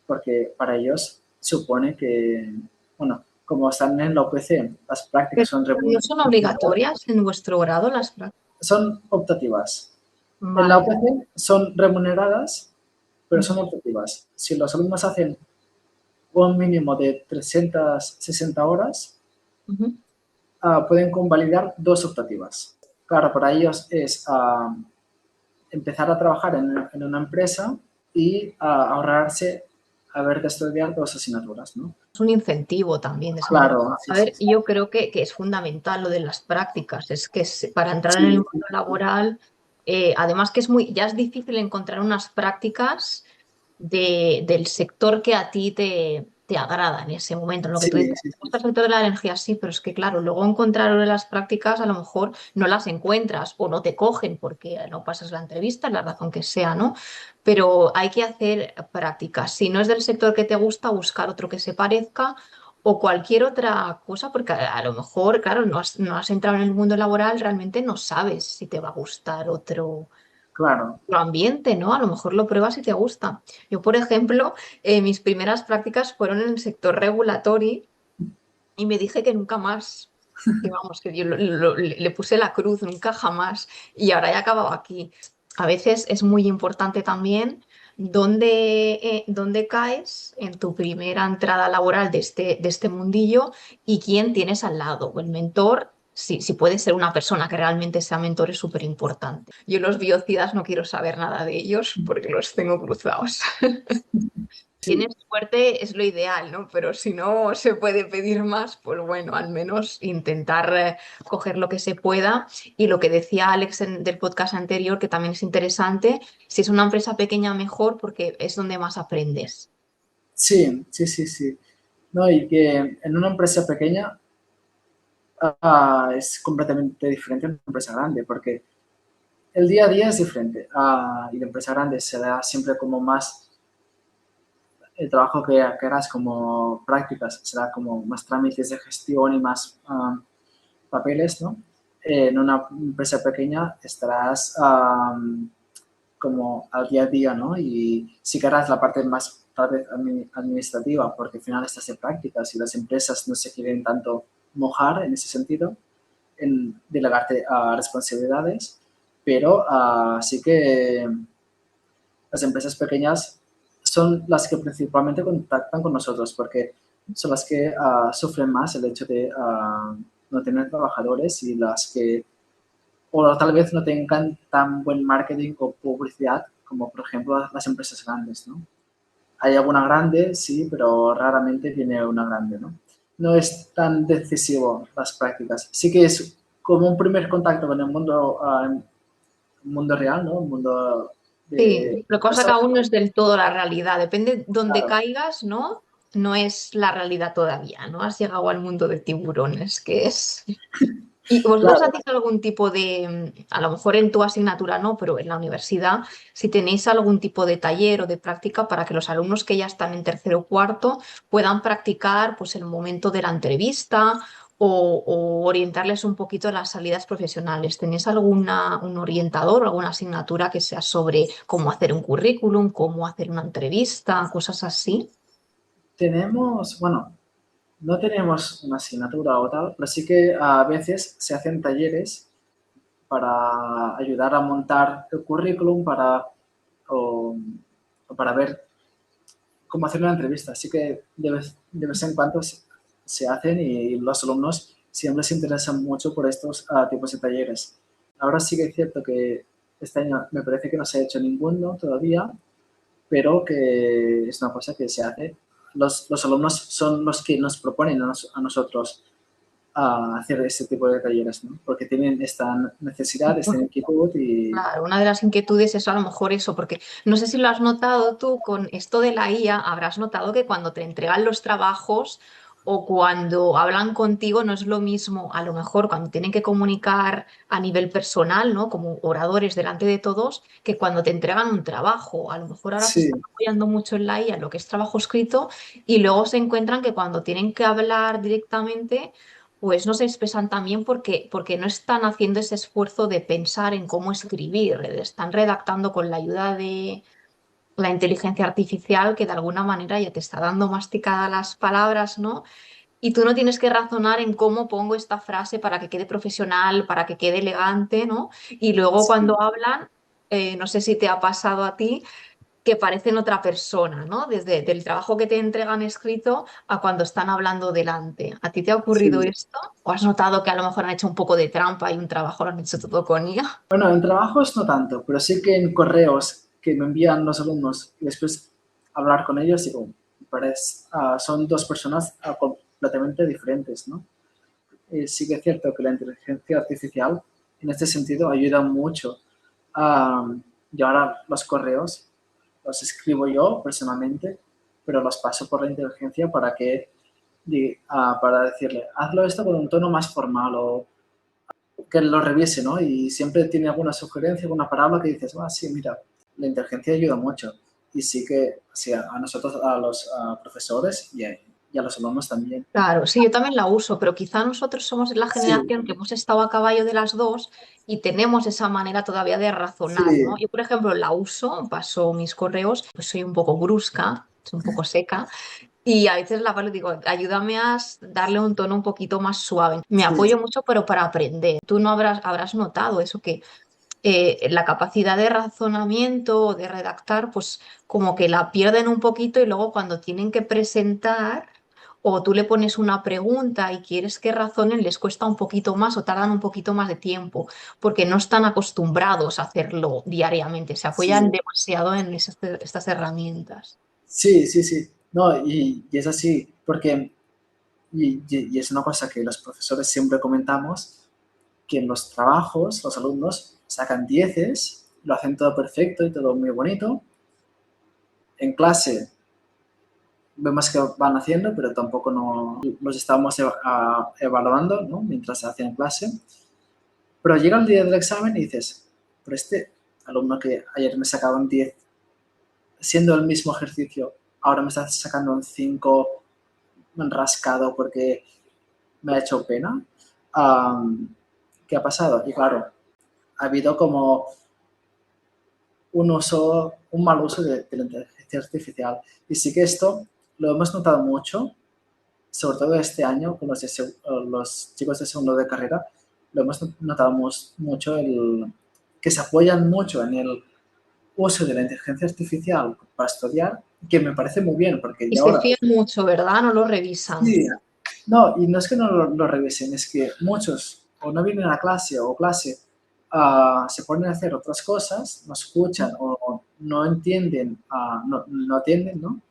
[SPEAKER 2] porque para ellos supone que, bueno, como están en la UPC, las prácticas
[SPEAKER 1] Pero
[SPEAKER 2] son
[SPEAKER 1] no son
[SPEAKER 2] remuneradas,
[SPEAKER 1] obligatorias en vuestro grado las prácticas.
[SPEAKER 2] son optativas. En la
[SPEAKER 1] Vale.
[SPEAKER 2] UPC son remuneradas, pero
[SPEAKER 1] Ujú,
[SPEAKER 2] son optativas. Si los alumnos hacen un mínimo de 360 horas,
[SPEAKER 1] ujú.
[SPEAKER 2] pueden convalidar 2 optativas. Claro, para ellos es empezar a trabajar en una empresa y ahorrarse haber de estudiar 2 asignaturas, ¿no?
[SPEAKER 1] Es un incentivo también.
[SPEAKER 2] Claro, sí,
[SPEAKER 1] A
[SPEAKER 2] sí,
[SPEAKER 1] ver,
[SPEAKER 2] sí.
[SPEAKER 1] yo creo que es fundamental lo de las prácticas. Es que para entrar en el
[SPEAKER 2] Sí,
[SPEAKER 1] mundo laboral, además que es muy, ya es difícil encontrar unas prácticas del sector que a ti te agrada en ese momento. En lo que
[SPEAKER 2] sí,
[SPEAKER 1] tú dices,
[SPEAKER 2] sí,
[SPEAKER 1] ¿te
[SPEAKER 2] sí.
[SPEAKER 1] gusta el sector de la energía? Sí, pero es que claro, luego encontrar las prácticas a lo mejor no las encuentras o no te cogen porque no pasas la entrevista, la razón que sea, ¿no? Pero hay que hacer prácticas. Si no es del sector que te gusta, buscar otro que se parezca o cualquier otra cosa, porque a lo mejor, claro, no has entrado en el mundo laboral, realmente no sabes si te va a gustar
[SPEAKER 2] Claro.
[SPEAKER 1] otro ambiente, ¿no? A lo mejor lo pruebas y te gusta. Yo, por ejemplo, mis primeras prácticas fueron en el sector regulatory y me dije que nunca más. Que vamos, que yo le puse la cruz, nunca jamás, y ahora he acabado aquí. A veces es muy importante también dónde caes en tu primera entrada laboral de este mundillo y quién tienes al lado. O el mentor, si puede ser una persona que realmente sea mentor, es súper importante. Yo los biocidas no quiero saber nada de ellos porque los tengo cruzados.
[SPEAKER 2] Sí,
[SPEAKER 1] Tienes suerte es lo ideal, ¿no? Pero si no se puede pedir más, pues bueno, al menos intentar coger lo que se pueda. Y lo que decía Alex del podcast anterior, que también es interesante, si es una empresa pequeña, mejor porque es donde más aprendes.
[SPEAKER 2] sí, sí, sí, sí. No, y que en una empresa pequeña es completamente diferente a una empresa grande, porque el día a día es diferente. Y la empresa grande se da siempre como más el trabajo que harás como prácticas, será como más trámites de gestión y más papeles, ¿no? En una empresa pequeña estarás como al día a día, ¿no? Y sí que harás la parte más tal vez administrativa, porque al final estás de prácticas y las empresas no se quieren tanto mojar en ese sentido, en delegarte a responsabilidades, pero sí que las empresas pequeñas son las que principalmente contactan con nosotros, porque son las que sufren más el hecho de no tener trabajadores y las que, o tal vez no tengan tan buen marketing o publicidad como, por ejemplo, las empresas grandes, ¿no? Hay alguna grande, sí, pero raramente viene una grande, ¿no? No es tan decisivo las prácticas. Sí que es como un primer contacto con el mundo real, ¿no? Un mundo
[SPEAKER 1] Sí,
[SPEAKER 2] de
[SPEAKER 1] lo que pasa que
[SPEAKER 2] personas,
[SPEAKER 1] aún no es del todo la realidad. Depende dónde
[SPEAKER 2] claro.
[SPEAKER 1] caigas, ¿no? No es la realidad todavía, ¿no? Has llegado al mundo de tiburones, que es. ¿Y vosotros
[SPEAKER 2] Claro,
[SPEAKER 1] hacéis algún tipo a lo mejor en tu asignatura no, pero en la universidad, si tenéis algún tipo de taller o de práctica para que los alumnos que ya están en tercero o cuarto puedan practicar pues el momento de la entrevista o orientarles un poquito a las salidas profesionales? ¿Tenéis un orientador o alguna asignatura que sea sobre cómo hacer un currículum, cómo hacer una entrevista, cosas así?
[SPEAKER 2] tenemos, bueno, no tenemos una asignatura o tal, pero sí que a veces se hacen talleres para ayudar a montar el currículum o para ver cómo hacer una entrevista. Así que de vez en cuando se hacen y los alumnos siempre se interesan mucho por estos tipos de talleres. Ahora sí que es cierto que este año me parece que no se ha hecho ninguno todavía, pero que es una cosa que se hace los alumnos son los que nos proponen a nosotros a hacer este tipo de talleres, ¿no? Porque tienen esta necesidad, esta inquietud y...
[SPEAKER 1] Claro, una de las inquietudes es a lo mejor eso, porque no sé si lo has notado tú con esto de la IA, habrás notado que cuando te entregan los trabajos o cuando hablan contigo no es lo mismo, a lo mejor cuando tienen que comunicar a nivel personal, ¿no? Como oradores delante de todos, que cuando te entregan un trabajo. A lo mejor ahora se
[SPEAKER 2] Sí,
[SPEAKER 1] están apoyando mucho en la IA, en lo que es trabajo escrito, y luego se encuentran que cuando tienen que hablar directamente pues no se expresan tan bien porque no están haciendo ese esfuerzo de pensar en cómo escribir, están redactando con la ayuda de la inteligencia artificial que de alguna manera ya te está dando masticadas las palabras, ¿no? Y tú no tienes que razonar en cómo pongo esta frase para que quede profesional, para que quede elegante, ¿no? Y luego
[SPEAKER 2] sí,
[SPEAKER 1] cuando hablan, no sé si te ha pasado a ti, que parecen otra persona, ¿no? Desde el trabajo que te entregan escrito a cuando están hablando delante. ¿A ti te ha ocurrido
[SPEAKER 2] sí.
[SPEAKER 1] esto? ¿O has notado que a lo mejor han hecho un poco de trampa y un trabajo lo han hecho todo con IA?
[SPEAKER 2] Bueno, en trabajos no tanto, pero sí que en correos que me envían los alumnos y después hablar con ellos, digo, son dos personas completamente diferentes, ¿no? Sí que es cierto que la inteligencia artificial en este sentido ayuda mucho. Y ahora los correos los escribo yo personalmente, pero los paso por la inteligencia para decirle, hazlo esto con un tono más formal o que lo revise, ¿no? Y siempre tiene alguna sugerencia, alguna palabra que dices, sí, mira, la inteligencia ayuda mucho. Y sí que sí, a nosotros, a los profesores y a los alumnos también.
[SPEAKER 1] Claro, sí, yo también la uso, pero quizá nosotros somos la
[SPEAKER 2] Sí,
[SPEAKER 1] generación que hemos estado a caballo de las dos y tenemos esa manera todavía de razonar, ¿no?
[SPEAKER 2] sí,
[SPEAKER 1] Yo, por ejemplo, la uso, paso mis correos, pues soy un poco brusca, soy un poco seca. Y a veces la palo y digo, ayúdame a darle un tono un poquito más suave. Me
[SPEAKER 2] sí,
[SPEAKER 1] apoyo mucho, pero para aprender. Tú no habrás notado eso, que la capacidad de razonamiento o de redactar, pues como que la pierden un poquito y luego cuando tienen que presentar o tú le pones una pregunta y quieres que razonen, les cuesta un poquito más o tardan un poquito más de tiempo, porque no están acostumbrados a hacerlo diariamente, se apoyan
[SPEAKER 2] sí.
[SPEAKER 1] demasiado en estas herramientas.
[SPEAKER 2] Sí, sí, sí. No, y es así, porque, y es una cosa que los profesores siempre comentamos, que en los trabajos los alumnos sacan dieces, lo hacen todo perfecto y todo muy bonito. En clase vemos que van haciendo, pero tampoco no, los estamos evaluando, ¿no? Mientras se hace en clase. Pero llega el día del examen y dices, pero este alumno que ayer me sacaba un 10 siendo el mismo ejercicio, ahora me está sacando un 5 rascado porque me ha hecho pena. Um, ¿Qué ha pasado? Y claro, ha habido como un mal uso de la inteligencia artificial. Y sí que esto lo hemos notado mucho, sobre todo este año con los chicos de segundo de carrera, lo hemos notado mucho que se apoyan mucho en el uso de la inteligencia artificial para estudiar, que me parece muy bien, porque
[SPEAKER 1] Y
[SPEAKER 2] ya
[SPEAKER 1] se
[SPEAKER 2] ahora,
[SPEAKER 1] fían mucho, ¿verdad? No lo revisan.
[SPEAKER 2] sí, no, y no es que no lo revisen, es que muchos o no vienen a clase o clase se ponen a hacer otras cosas, no escuchan o no entienden, no atienden, ¿no?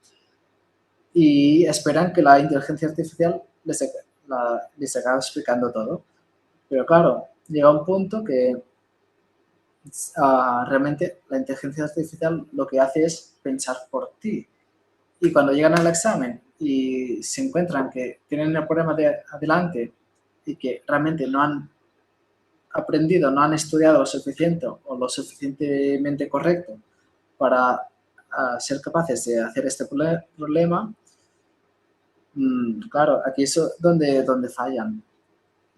[SPEAKER 2] Y esperan que la inteligencia artificial les acabe explicando todo. Pero claro, llega un punto que realmente la inteligencia artificial lo que hace es pensar por ti. Y cuando llegan al examen y se encuentran que tienen el problema de adelante y que realmente no han aprendido, no han estudiado lo suficiente o lo suficientemente correcto para ser capaces de hacer este problema, claro, aquí es donde fallan.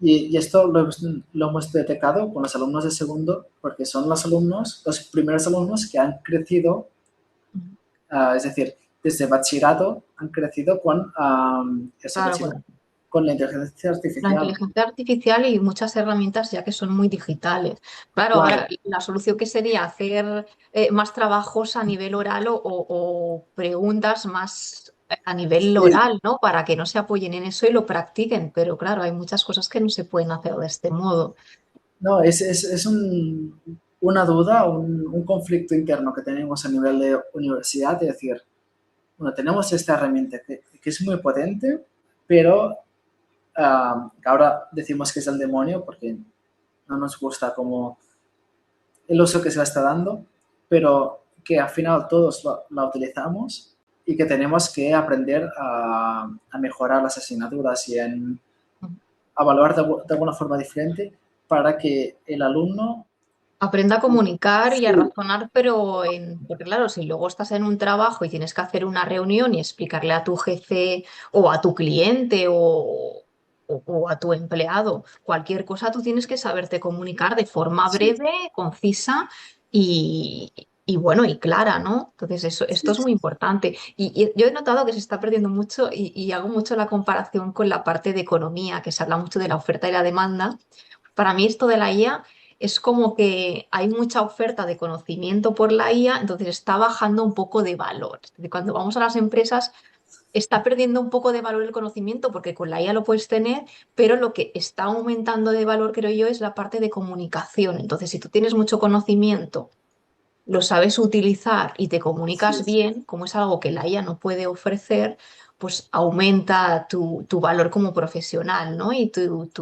[SPEAKER 2] Y esto lo hemos detectado con los alumnos de segundo, porque son los primeros alumnos que han crecido, es decir, desde bachillerato han crecido con ese
[SPEAKER 1] Claro,
[SPEAKER 2] bachillerato, con la inteligencia
[SPEAKER 1] la
[SPEAKER 2] artificial.
[SPEAKER 1] inteligencia artificial y muchas herramientas ya que son muy digitales. Claro,
[SPEAKER 2] Claro,
[SPEAKER 1] ahora la solución que sería hacer más trabajos a nivel oral o preguntas más a nivel
[SPEAKER 2] sí,
[SPEAKER 1] oral, ¿no? Para que no se apoyen en eso y lo practiquen. Pero claro, hay muchas cosas que no se pueden hacer de este modo.
[SPEAKER 2] no, es una duda, un conflicto interno que tenemos a nivel de universidad, de decir, bueno, tenemos esta herramienta que es muy potente, pero que ahora decimos que es el demonio porque no nos gusta como el uso que se le está dando, pero que al final todos la utilizamos y que tenemos que aprender a mejorar las asignaturas y a evaluar de alguna forma diferente para que el alumno
[SPEAKER 1] Aprenda a comunicar y a
[SPEAKER 2] sí,
[SPEAKER 1] razonar, pero porque claro, si luego estás en un trabajo y tienes que hacer una reunión y explicarle a tu jefe o a tu cliente o a tu empleado cualquier cosa, tú tienes que saberte comunicar de forma
[SPEAKER 2] sí,
[SPEAKER 1] breve, concisa y, y bueno, y clara, ¿no? Entonces, esto
[SPEAKER 2] sí,
[SPEAKER 1] es muy importante. Y yo he notado que se está perdiendo mucho y hago mucho la comparación con la parte de economía, que se habla mucho de la oferta y la demanda. Para mí esto de la IA es como que hay mucha oferta de conocimiento por la IA, entonces está bajando un poco de valor. Es decir, cuando vamos a las empresas, está perdiendo un poco de valor el conocimiento porque con la IA lo puedes tener, pero lo que está aumentando de valor, creo yo, es la parte de comunicación. Entonces, si tú tienes mucho conocimiento, lo sabes utilizar y te comunicas
[SPEAKER 2] sí,
[SPEAKER 1] bien, como es algo que la IA no puede ofrecer, pues aumenta tu valor como profesional, ¿no? Y pues,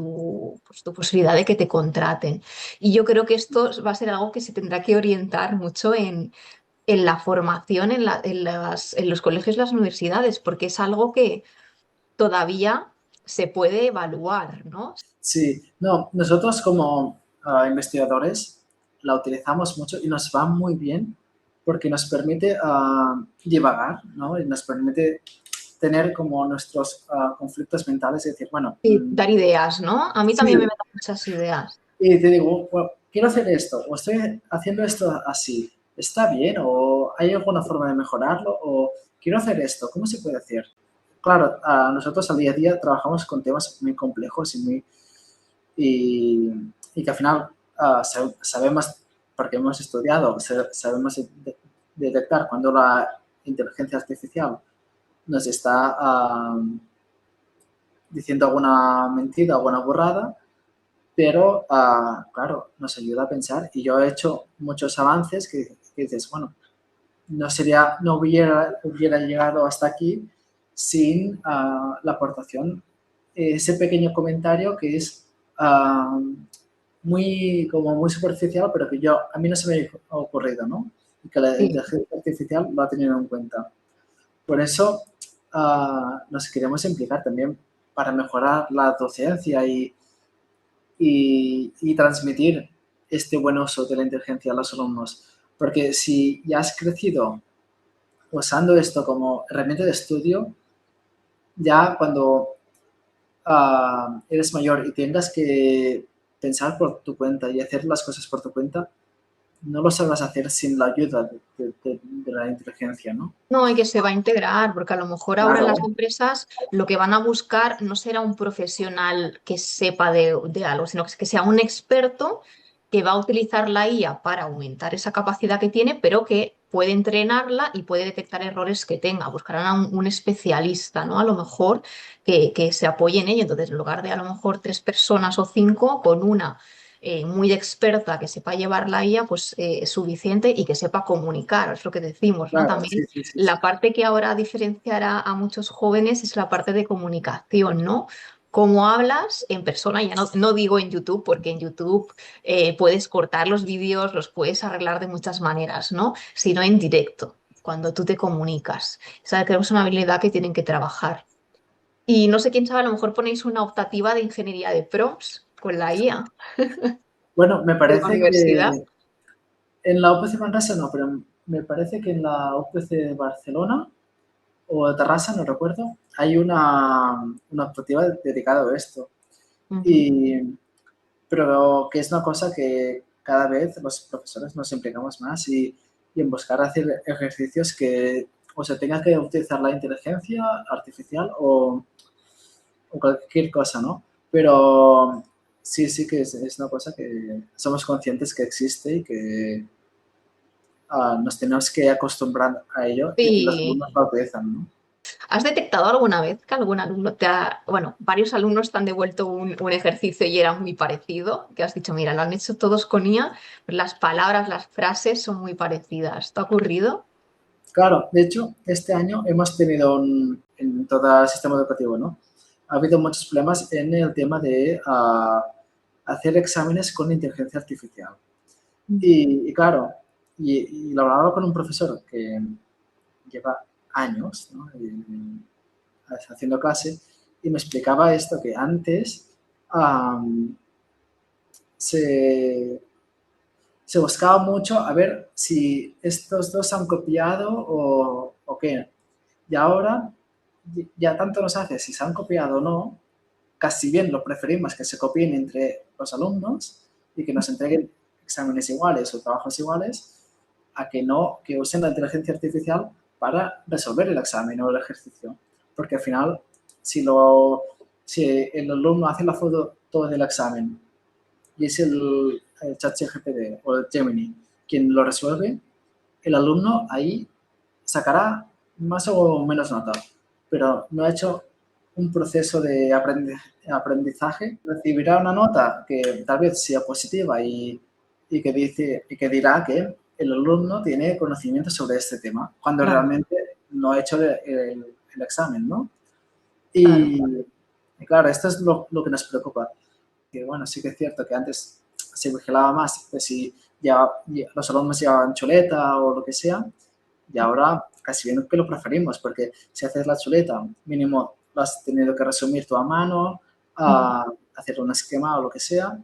[SPEAKER 1] tu posibilidad de que te contraten. Y yo creo que esto va a ser algo que se tendrá que orientar mucho en la formación, en los colegios y las universidades, porque es algo que todavía se puede evaluar, ¿no?
[SPEAKER 2] sí. No, nosotros como investigadores la utilizamos mucho y nos va muy bien porque nos permite divagar, ¿no? Y nos permite tener como nuestros conflictos mentales y decir, bueno,
[SPEAKER 1] Sí, dar ideas, ¿no? A mí también me
[SPEAKER 2] sí,
[SPEAKER 1] meten muchas ideas.
[SPEAKER 2] y te digo, bueno, quiero hacer esto, o estoy haciendo esto así, ¿está bien? ¿O hay alguna forma de mejorarlo? ¿O quiero hacer esto, ¿cómo se puede hacer? Claro, nosotros al día a día trabajamos con temas muy complejos y que al final sabemos, porque hemos estudiado, sabemos detectar cuando la inteligencia artificial nos está diciendo alguna mentira, alguna burrada, pero claro, nos ayuda a pensar y yo he hecho muchos avances que dices, bueno, no hubiera llegado hasta aquí sin la aportación, ese pequeño comentario que es como muy superficial, pero que a mí no se me ha ocurrido, ¿no? Y que la
[SPEAKER 1] Sí.
[SPEAKER 2] inteligencia artificial lo ha tenido en cuenta. Por eso nos queremos implicar también para mejorar la docencia y transmitir este buen uso de la inteligencia a los alumnos. Porque si ya has crecido usando esto como herramienta de estudio, ya cuando eres mayor y tengas que pensar por tu cuenta y hacer las cosas por tu cuenta, no lo sabrás hacer sin la ayuda de la inteligencia, ¿no?
[SPEAKER 1] No, y que se va a integrar, porque a lo mejor ahora las
[SPEAKER 2] Claro,
[SPEAKER 1] empresas lo que van a buscar no será un profesional que sepa de algo, sino que sea un experto que va a utilizar la IA para aumentar esa capacidad que tiene, pero que puede entrenarla y puede detectar errores que tenga. Buscarán a un especialista, ¿no? A lo mejor que se apoye en ello. Entonces, en lugar de a lo mejor tres personas o cinco, con una muy experta que sepa llevar la IA, pues es suficiente y que sepa comunicar, es lo que decimos, ¿no?
[SPEAKER 2] claro,
[SPEAKER 1] También
[SPEAKER 2] sí, sí, sí,
[SPEAKER 1] la
[SPEAKER 2] sí.
[SPEAKER 1] parte que ahora diferenciará a muchos jóvenes es la parte de comunicación, ¿no? Cómo hablas en persona, ya no digo en YouTube, porque en YouTube puedes cortar los vídeos, los puedes arreglar de muchas maneras, ¿no? Sino en directo, cuando tú te comunicas. Esa creo que es una habilidad que tienen que trabajar. Y no sé quién sabe, a lo mejor ponéis una optativa de ingeniería de prompts con la IA
[SPEAKER 2] Bueno, me
[SPEAKER 1] de la
[SPEAKER 2] parece
[SPEAKER 1] universidad.
[SPEAKER 2] que en la UPC Manresa no, pero me parece que en la UPC de Barcelona o de Terrassa, no recuerdo, hay una optativa dedicada a esto.
[SPEAKER 1] Ujú.
[SPEAKER 2] Y, pero que es una cosa que cada vez los profesores nos implicamos más y en buscar hacer ejercicios que o se tenga que utilizar la inteligencia artificial o cualquier cosa, ¿no? Pero sí, sí que es una cosa que somos conscientes que existe y que nos tenemos que acostumbrar a ello y los alumnos
[SPEAKER 1] Sí.
[SPEAKER 2] lo utilizan, ¿no?
[SPEAKER 1] ¿Has detectado alguna vez que algún alumno bueno, varios alumnos te han devuelto un ejercicio y era muy parecido? Que has dicho, mira, lo han hecho todos con IA, pero las palabras, las frases son muy parecidas. ¿Te ha ocurrido?
[SPEAKER 2] Claro, de hecho, este año hemos tenido en todo el sistema educativo, ¿no? Ha habido muchos problemas en el tema de hacer exámenes con inteligencia artificial. Y claro, y lo hablaba con un profesor que lleva años, ¿no? Haciendo clase y me explicaba esto, que antes um, se, se buscaba mucho a ver si estos dos han copiado o qué. Y ahora ya tanto nos hace si se han copiado o no, casi bien lo preferimos que se copien entre los alumnos y que nos entreguen exámenes iguales o trabajos iguales, a que no, que usen la inteligencia artificial para resolver el examen o el ejercicio. Porque al final, si el alumno hace la foto todo del examen y es el ChatGPT o el Gemini quien lo resuelve, el alumno ahí sacará más o menos nota, pero no ha hecho un proceso de aprendizaje, recibirá una nota que tal vez sea positiva y que dirá que el alumno tiene conocimiento sobre este tema, cuando
[SPEAKER 1] Claro,
[SPEAKER 2] realmente no ha hecho el examen, ¿no?
[SPEAKER 1] claro.
[SPEAKER 2] Y claro, esto es lo que nos preocupa. Que bueno, sí que es cierto que antes se vigilaba más de si ya los alumnos llevaban chuleta o lo que sea, y ahora casi bien que lo preferimos, porque si haces la chuleta, mínimo lo has tenido que resumir tú a mano, hacer un esquema o lo que sea,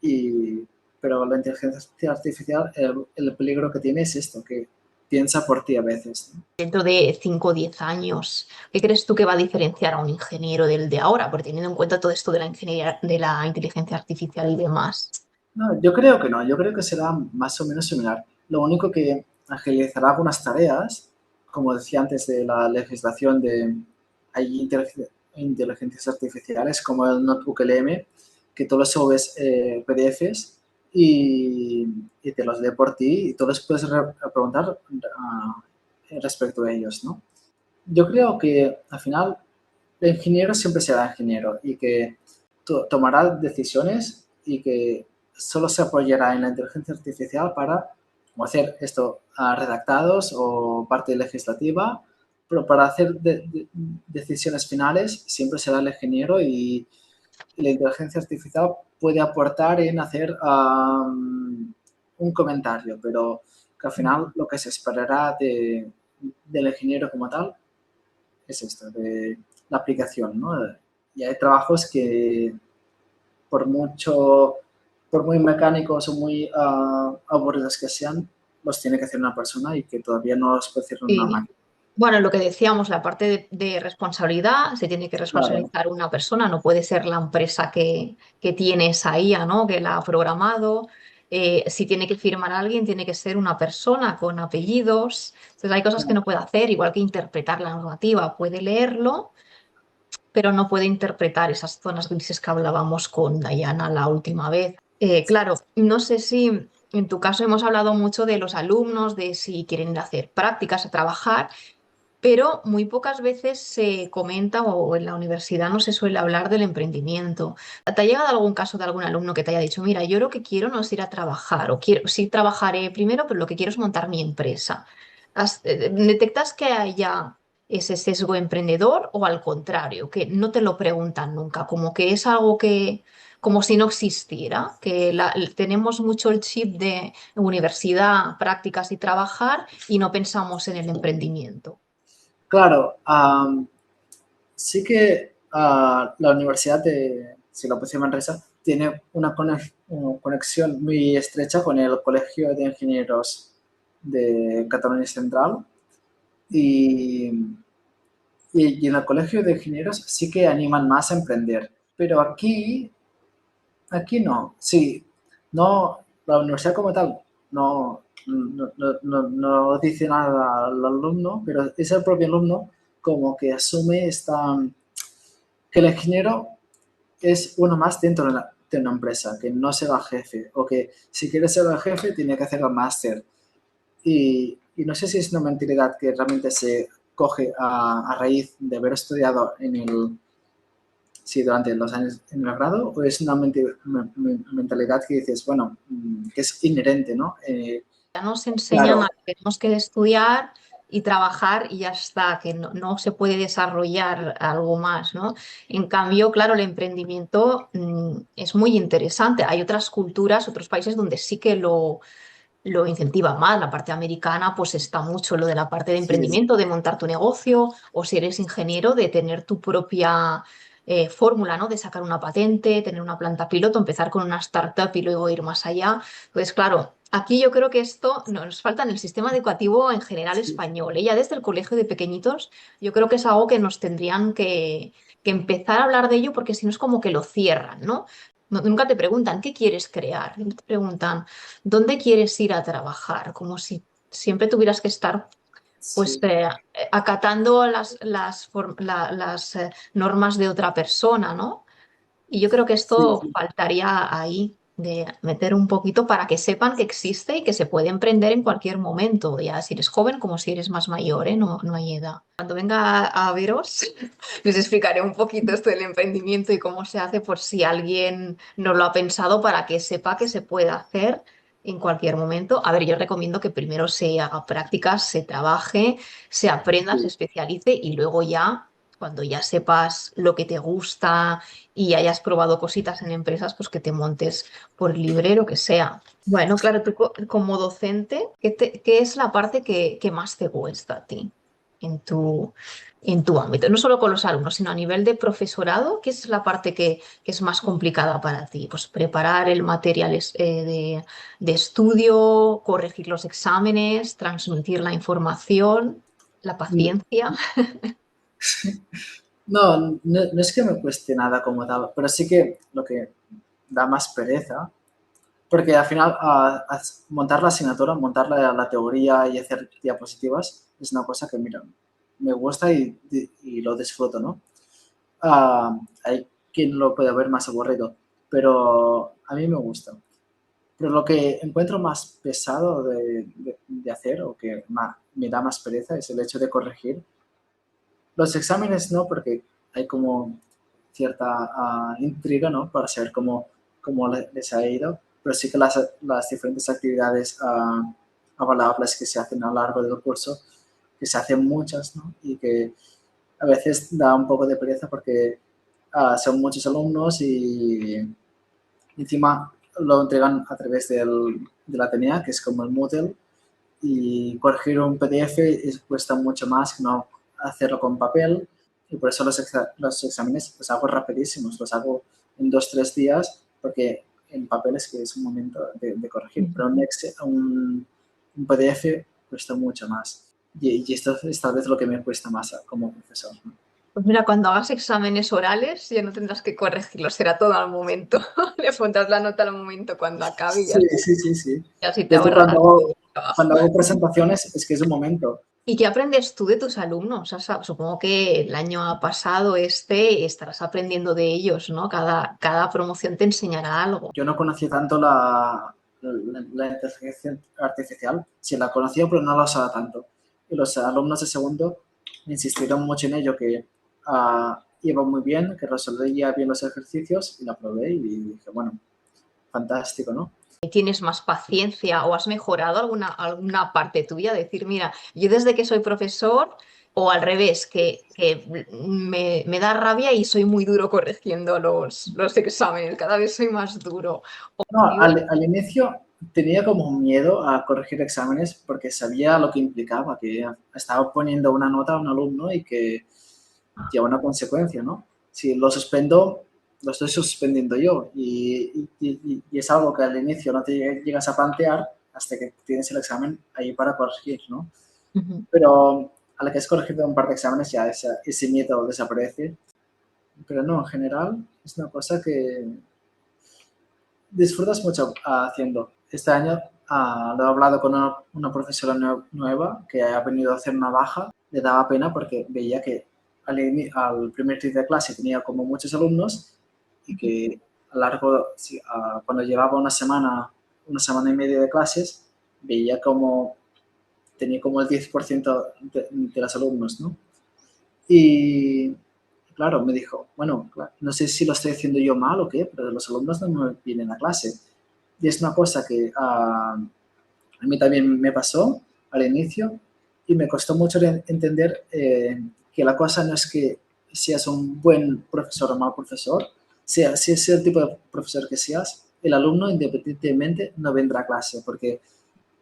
[SPEAKER 2] y, pero la inteligencia artificial, el peligro que tiene es esto, que piensa por ti a veces, ¿no?
[SPEAKER 1] Dentro de 5 o 10 años, ¿qué crees tú que va a diferenciar a un ingeniero del de ahora? Porque teniendo en cuenta todo esto de la ingeniería, de la inteligencia artificial y demás.
[SPEAKER 2] No, yo creo que no, yo creo que será más o menos similar. Lo único que agilizará algunas tareas, como decía antes de la legislación de hay inteligencias artificiales como el Notebook LM, que tú los subes PDFs y te los lee por ti y tú les puedes preguntar respecto a ellos, ¿no? Yo creo que al final el ingeniero siempre será ingeniero y que tomará decisiones y que solo se apoyará en la inteligencia artificial para como hacer esto, redactados o parte legislativa, pero para hacer decisiones finales siempre será el ingeniero y la inteligencia artificial puede aportar en hacer un comentario, pero que al final lo que se esperará del ingeniero como tal es esto, de la aplicación, ¿no? Y hay trabajos que por mucho, por muy mecánicos o muy aburridos que sean, los tiene que hacer una persona y que todavía no los puede hacer una
[SPEAKER 1] Sí.
[SPEAKER 2] máquina.
[SPEAKER 1] Bueno, lo que decíamos, la parte de responsabilidad, se tiene que
[SPEAKER 2] Claro,
[SPEAKER 1] responsabilizar una persona, no puede ser la empresa que tiene esa IA, ¿no? Que la ha programado. Si tiene que firmar a alguien, tiene que ser una persona con apellidos. Entonces hay cosas que no puede hacer, igual que interpretar la normativa. Puede leerlo, pero no puede interpretar esas zonas grises que hablábamos con Diana la última vez. Claro, no sé si en tu caso hemos hablado mucho de los alumnos, de si quieren ir a hacer prácticas, a trabajar, pero muy pocas veces se comenta o en la universidad no se suele hablar del emprendimiento. ¿Te ha llegado algún caso de algún alumno que te haya dicho, mira, yo lo que quiero no es ir a trabajar o quiero, sí trabajaré primero, pero lo que quiero es montar mi empresa? ¿Detectas que haya ese sesgo emprendedor o al contrario, que no te lo preguntan nunca, como que es algo que, como si no existiera, que tenemos mucho el chip de universidad, prácticas y trabajar y no pensamos en el emprendimiento?
[SPEAKER 2] claro, sí que la universidad de, si la de Manresa, tiene una conexión muy estrecha con el Colegio de Ingenieros de Cataluña Central y, y en el Colegio de Ingenieros sí que animan más a emprender. Pero aquí no. Sí, no, la universidad como tal no dice nada al alumno, pero es el propio alumno como que asume que el ingeniero es uno más dentro de una empresa, que no será jefe, o que si quiere ser el jefe tiene que hacer el máster. Y no sé si es una mentalidad que realmente se coge a raíz de haber estudiado sí, durante los años en el grado, o es una mentalidad que dices, bueno, que es inherente, ¿no?
[SPEAKER 1] Ya nos enseñan a
[SPEAKER 2] Claro,
[SPEAKER 1] que tenemos que estudiar, y trabajar y ya está, que no se puede desarrollar algo más, ¿no? En cambio, claro, el emprendimiento es muy interesante. Hay otras culturas, otros países donde sí que lo incentiva más. La parte americana, pues está mucho lo de la parte de
[SPEAKER 2] Sí,
[SPEAKER 1] emprendimiento, de montar tu negocio, o si eres ingeniero, de tener tu propia fórmula, ¿no? De sacar una patente, tener una planta piloto, empezar con una startup y luego ir más allá. Pues claro, aquí yo creo que esto nos falta en el sistema educativo en general
[SPEAKER 2] sí,
[SPEAKER 1] español. Ya desde el colegio de pequeñitos, yo creo que es algo que nos tendrían que empezar a hablar de ello porque si no es como que lo cierran, ¿no? Nunca te preguntan qué quieres crear, nunca te preguntan ¿dónde quieres ir a trabajar? Como si siempre tuvieras que estar pues
[SPEAKER 2] sí,
[SPEAKER 1] acatando las normas de otra persona, ¿no? Y yo creo que
[SPEAKER 2] sí,
[SPEAKER 1] esto
[SPEAKER 2] sí.
[SPEAKER 1] faltaría ahí de meter un poquito para que sepan que existe y que se puede emprender en cualquier momento, ya si eres joven como si eres más mayor, ¿eh? No hay edad. Cuando venga a veros, les explicaré un poquito esto del emprendimiento y cómo se hace por si alguien no lo ha pensado para que sepa que se puede hacer en cualquier momento. A ver, yo recomiendo que primero se haga prácticas, se trabaje, se aprenda, se
[SPEAKER 2] Sí.
[SPEAKER 1] especialice y luego ya, cuando ya sepas lo que te gusta y hayas probado cositas en empresas, pues que te montes por libre, lo que sea. Bueno, claro, tú como docente, ¿qué es la parte que más te cuesta a ti en tu ámbito? No solo con los alumnos, sino a nivel de profesorado, ¿qué es la parte que es más complicada para ti? Pues preparar el material de estudio, corregir los exámenes, transmitir la información, la paciencia.
[SPEAKER 2] No, no es que me cueste nada como tal, pero sí que lo que da más pereza, porque al final montar la asignatura, montar la teoría y hacer diapositivas es una cosa que, mira, me gusta y lo disfruto, ¿no? Hay quien lo puede ver más aburrido, pero a mí me gusta. Pero lo que encuentro más pesado de hacer o que me da más pereza es el hecho de corregir. Los exámenes no, porque hay como cierta intriga, ¿no? Para saber cómo les ha ido, pero sí que las diferentes actividades avalables que se hacen a lo largo del curso, que se hacen muchas, ¿no? Y que a veces da un poco de pereza porque son muchos alumnos y encima lo entregan a través de la TENEA, que es como el Moodle, y corregir un PDF cuesta mucho más que no hacerlo con papel y por eso los exámenes los hago rapidísimos, los hago en 2 o 3 días porque en papel es que es un momento de corregir, pero un PDF cuesta mucho más y esto es tal vez lo que me cuesta más como profesor, ¿no?
[SPEAKER 1] Pues mira, cuando hagas exámenes orales ya no tendrás que corregirlo, será todo al momento. Le pondrás la nota al momento cuando acabe
[SPEAKER 2] Sí, sí, sí, sí.
[SPEAKER 1] y así te
[SPEAKER 2] De hecho,
[SPEAKER 1] ahorrarás todo el
[SPEAKER 2] cuando
[SPEAKER 1] trabajo.
[SPEAKER 2] hago presentaciones es que es un momento.
[SPEAKER 1] ¿Y qué aprendes tú de tus alumnos? Supongo que el año pasado estarás aprendiendo de ellos, ¿no? Cada promoción te enseñará algo.
[SPEAKER 2] Yo no conocía tanto la inteligencia artificial. Sí, la conocía, pero no la usaba tanto. Y los alumnos de segundo insistieron mucho en ello, que iba muy bien, que resolvía bien los ejercicios y la probé y dije, bueno, fantástico, ¿no?
[SPEAKER 1] ¿Tienes más paciencia o has mejorado alguna parte tuya? Decir, mira, yo desde que soy profesor, o al revés, que me da rabia y soy muy duro corrigiendo los exámenes, cada vez soy más duro.
[SPEAKER 2] No, al inicio tenía como miedo a corregir exámenes porque sabía lo que implicaba, que estaba poniendo una nota a un alumno y que lleva una consecuencia, ¿no? Si lo suspendo, lo estoy suspendiendo yo y es algo que al inicio no te llegas a plantear hasta que tienes el examen ahí para corregir, ¿no?
[SPEAKER 1] Ujú.
[SPEAKER 2] Pero a la que has corregido un par de exámenes ya ese miedo desaparece. Pero no, en general es una cosa que disfrutas mucho haciendo. Este año lo he hablado con una profesora nueva que ha venido a hacer una baja. Le daba pena porque veía que al primer día de clase tenía como muchos alumnos y que a largo, sí, cuando llevaba una semana y media de clases, veía como tenía como el 10% de los alumnos, ¿no? Y claro, me dijo, bueno, no sé si lo estoy haciendo yo mal o qué, pero los alumnos no me vienen a clase. Y es una cosa que a mí también me pasó al inicio y me costó mucho entender que la cosa no es que seas un buen profesor o mal profesor, sea, si es el tipo de profesor que seas, el alumno independientemente no vendrá a clase porque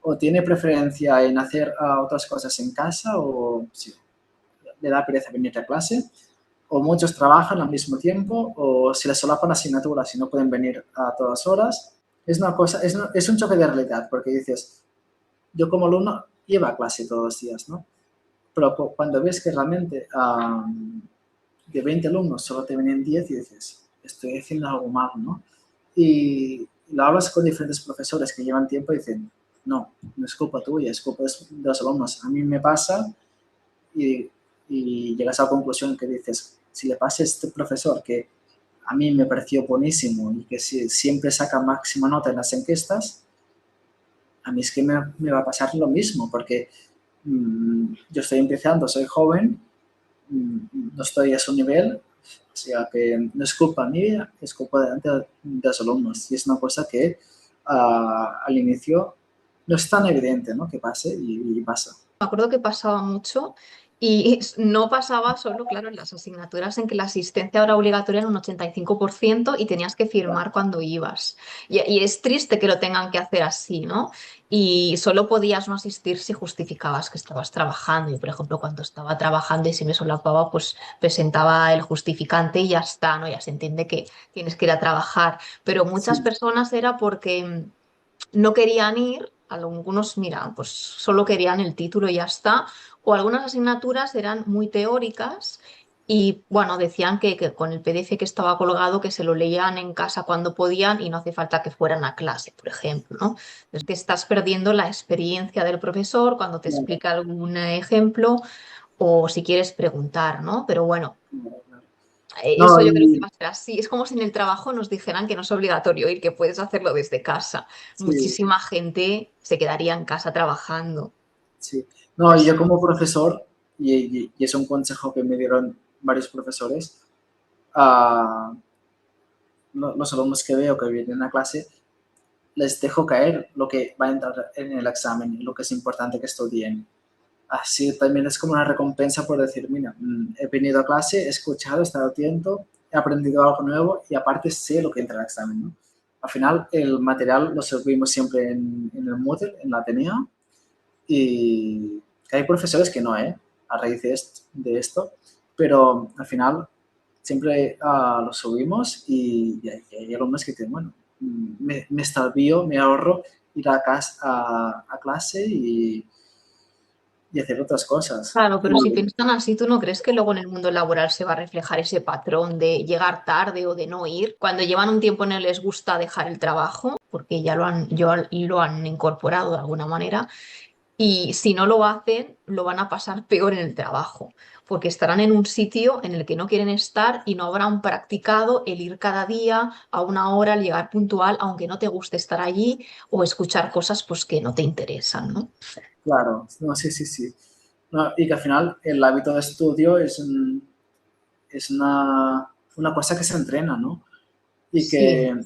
[SPEAKER 2] o tiene preferencia en hacer otras cosas en casa o sí, le da pereza venir a clase, o muchos trabajan al mismo tiempo o se les solapan asignaturas y no pueden venir a todas horas. Es una cosa, es un choque de realidad porque dices, yo como alumno iba a clase todos los días, ¿no? Pero cuando ves que realmente de 20 alumnos solo te vienen 10 y dices, estoy haciendo algo mal, ¿no? Y lo hablas con diferentes profesores que llevan tiempo y dicen, no, no es culpa tuya, es culpa de los alumnos. A mí me pasa y, y llegas a la conclusión que dices, si le pasa a este profesor que a mí me pareció buenísimo y que siempre saca máxima nota en las encuestas, a mí es que me va a pasar lo mismo, porque yo estoy empezando, soy joven, no estoy a su nivel, o sea que no es culpa mía, es culpa de los alumnos. Y es una cosa que al inicio no es tan evidente, ¿no? Que pase y pasa.
[SPEAKER 1] Me acuerdo que pasaba mucho y no pasaba solo, claro, en las asignaturas en que la asistencia era obligatoria en un 85% y tenías que firmar cuando ibas. Y es triste que lo tengan que hacer así, ¿no? Y solo podías no asistir si justificabas que estabas trabajando. Y, por ejemplo, cuando estaba trabajando y se me solapaba, pues presentaba el justificante y ya está, ¿no? Ya se entiende que tienes que ir a trabajar. Pero muchas
[SPEAKER 2] Sí,
[SPEAKER 1] personas era porque no querían ir, algunos, mira, pues solo querían el título y ya está, o algunas asignaturas eran muy teóricas y, bueno, decían que con el PDF que estaba colgado, que se lo leían en casa cuando podían y no hace falta que fueran a clase, por ejemplo, ¿no? Es que estás perdiendo la experiencia del profesor cuando te
[SPEAKER 2] claro,
[SPEAKER 1] explica algún ejemplo o si quieres preguntar, ¿no? Pero bueno.
[SPEAKER 2] claro, claro.
[SPEAKER 1] Eso
[SPEAKER 2] No,
[SPEAKER 1] yo creo que va
[SPEAKER 2] y
[SPEAKER 1] a ser así. Es como si en el trabajo nos dijeran que no es obligatorio ir, que puedes hacerlo desde casa.
[SPEAKER 2] sí,
[SPEAKER 1] Muchísima gente se quedaría en casa trabajando.
[SPEAKER 2] sí. No, y
[SPEAKER 1] Así.
[SPEAKER 2] yo como profesor, y es un consejo que me dieron varios profesores, a los alumnos que veo que vienen a clase, les dejo caer lo que va a entrar en el examen y lo que es importante que estudien. Así también es como una recompensa por decir, mira, he venido a clase, he escuchado, he estado atento, he aprendido algo nuevo y aparte sé lo que entra en el examen, ¿no? Al final, el material lo subimos siempre en el Moodle, en la Atenea, y hay profesores que no, ¿eh? A raíz de esto, pero al final siempre lo subimos y hay alumnos que dicen, bueno, me extravío, me ahorro ir a clase y hacer otras cosas.
[SPEAKER 1] Claro, pero si piensan así, ¿tú no crees que luego en el mundo laboral se va a reflejar ese patrón de llegar tarde o de no ir? Cuando llevan un tiempo en el les gusta dejar el trabajo, porque lo han incorporado de alguna manera. Y si no lo hacen, lo van a pasar peor en el trabajo, porque estarán en un sitio en el que no quieren estar y no habrán practicado el ir cada día a una hora, el llegar puntual, aunque no te guste estar allí o escuchar cosas pues que no te interesan, ¿no?
[SPEAKER 2] Claro, no, sí, sí, sí. No, y que al final el hábito de estudio es una cosa que se entrena, ¿no? Y
[SPEAKER 1] Sí.
[SPEAKER 2] que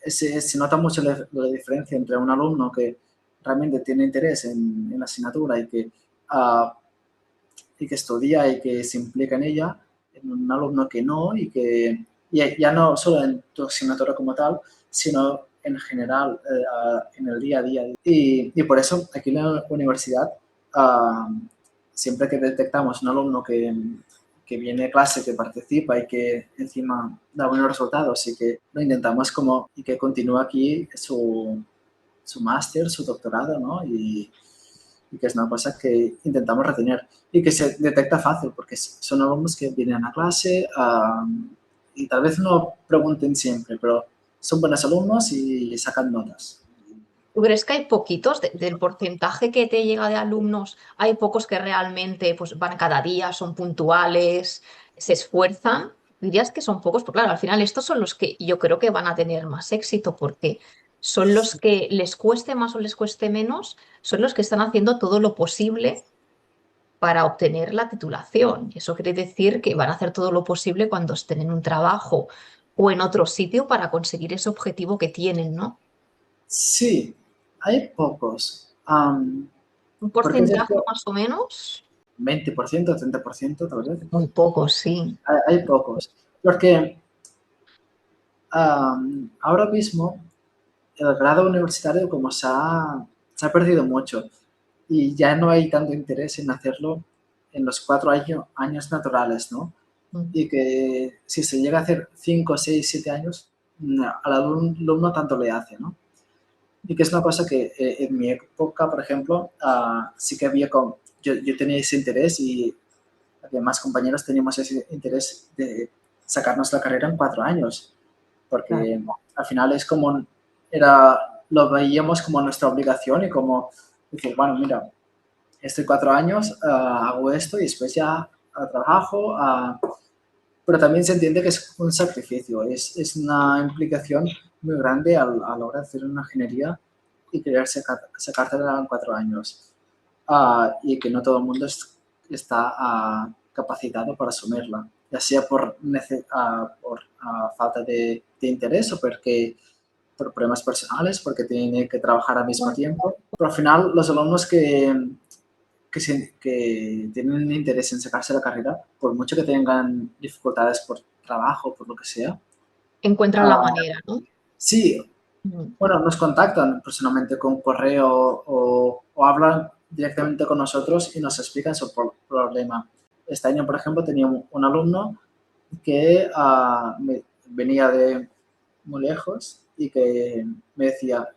[SPEAKER 2] se nota mucho la diferencia entre un alumno que realmente tiene interés en la asignatura ah, y que estudia y que se implica en ella, en un alumno que no y que ya no solo en tu asignatura como tal, sino en general en el día a día. Y por eso aquí en la universidad, uh, siempre que detectamos un alumno que viene a clase, que participa y que encima da buenos resultados y que lo intentamos como y que continúa aquí su máster, su doctorado, ¿no? Y que es una cosa que intentamos retener y que se detecta fácil porque son alumnos que vienen a clase y tal vez no pregunten siempre, pero son buenos alumnos y sacan notas.
[SPEAKER 1] ¿Tú crees que hay poquitos del porcentaje que te llega de alumnos? Hay pocos que realmente pues, van cada día, son puntuales, se esfuerzan. ¿Dirías que son pocos? Porque claro, al final estos son los que yo creo que van a tener más éxito porque son los que les cueste más o les cueste menos, son los que están haciendo todo lo posible para obtener la titulación. Y eso quiere decir que van a hacer todo lo posible cuando estén en un trabajo o en otro sitio para conseguir ese objetivo que tienen, ¿no?
[SPEAKER 2] Sí, hay pocos.
[SPEAKER 1] ¿Un
[SPEAKER 2] Porque es
[SPEAKER 1] porcentaje
[SPEAKER 2] esto,
[SPEAKER 1] más o menos?
[SPEAKER 2] 20%, 30% tal vez.
[SPEAKER 1] Muy poco, sí.
[SPEAKER 2] Hay pocos. Porque ahora mismo el grado universitario como se ha perdido mucho y ya no hay tanto interés en hacerlo en los 4 años naturales, ¿no?
[SPEAKER 1] Mm.
[SPEAKER 2] Y que si se llega a hacer 5, 6, 7 años, al alumno tanto le hace, ¿no? Y que es una cosa que en mi época, por ejemplo, sí que había yo tenía ese interés y además compañeros teníamos ese interés de sacarnos la carrera en 4 años,
[SPEAKER 1] Claro.
[SPEAKER 2] porque al final es como, lo veíamos como nuestra obligación y como decir, bueno, mira, estoy 4 años, hago esto y después ya trabajo, pero también se entiende que es un sacrificio, es una implicación muy grande a la hora de hacer una ingeniería y querer sacártela en 4 años. Y que no todo el mundo está capacitado para asumirla, ya sea por falta de interés o por problemas personales, porque tiene que trabajar al mismo tiempo. Pero al final, los alumnos que tienen interés en sacarse la carrera, por mucho que tengan dificultades por trabajo, por lo que sea,
[SPEAKER 1] Encuentran la
[SPEAKER 2] uh,
[SPEAKER 1] manera, ¿no?
[SPEAKER 2] sí,
[SPEAKER 1] Mm.
[SPEAKER 2] bueno, nos contactan personalmente con correo o hablan directamente con nosotros y nos explican su problema. Este año, por ejemplo, tenía un alumno que venía de muy lejos y que me decía,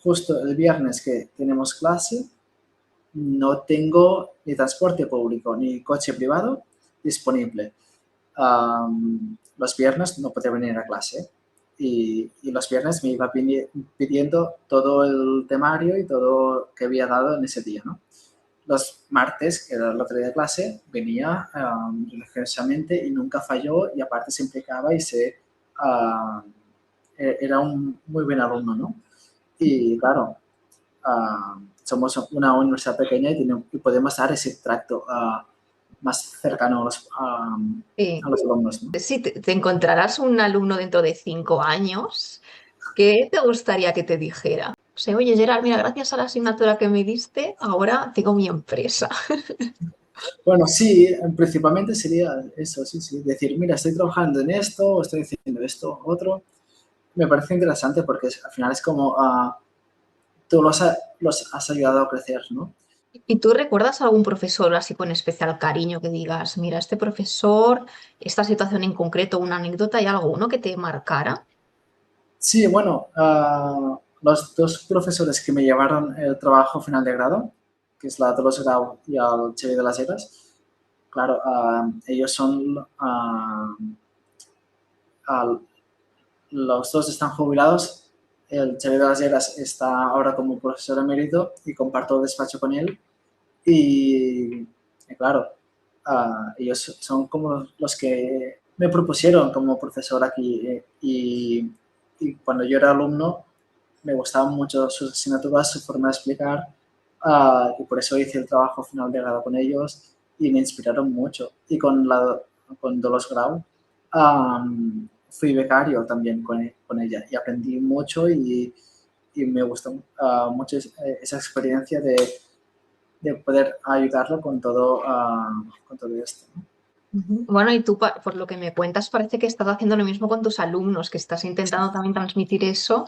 [SPEAKER 2] justo el viernes que tenemos clase, no tengo ni transporte público ni coche privado disponible. Los viernes no podía venir a clase y los viernes me iba pidiendo todo el temario y todo que había dado en ese día, ¿no? Los martes, que era el otro día de clase, venía religiosamente y nunca falló y aparte se implicaba y era un muy buen alumno, ¿no? Y claro, somos una universidad pequeña y podemos dar ese tracto más cercano
[SPEAKER 1] Sí.
[SPEAKER 2] a los alumnos, ¿no?
[SPEAKER 1] Si te encontrarás un alumno dentro de 5 años, ¿qué te gustaría que te dijera? O sea, oye, Gerard, mira, gracias a la asignatura que me diste, ahora tengo mi empresa.
[SPEAKER 2] Bueno, sí, principalmente sería eso, sí, sí, decir, mira, estoy trabajando en esto, o estoy haciendo esto, otro. Me parece interesante porque al final es como tú los has ayudado a crecer, ¿no?
[SPEAKER 1] ¿Y tú recuerdas algún profesor así con especial cariño que digas, mira, este profesor, esta situación en concreto, una anécdota y alguno que te marcara?
[SPEAKER 2] Sí, bueno, los dos profesores que me llevaron el trabajo final de grado, que es la Dolors Grau y el Xavier de las Heras, claro, ellos son, los dos están jubilados. El Xavier de las Heras está ahora como profesor emérito y comparto despacho con él. Y claro, ellos son como los que me propusieron como profesor aquí. Y cuando yo era alumno, me gustaban mucho sus asignaturas, su forma de explicar, y por eso hice el trabajo final de grado con ellos y me inspiraron mucho. Y con Dolores Grau fui becario también con ella y aprendí mucho y me gustó mucho esa experiencia de poder ayudarlo con todo esto, ¿no?
[SPEAKER 1] Ujú. Bueno, y tú, por lo que me cuentas, parece que estás haciendo lo mismo con tus alumnos, que estás intentando también transmitir eso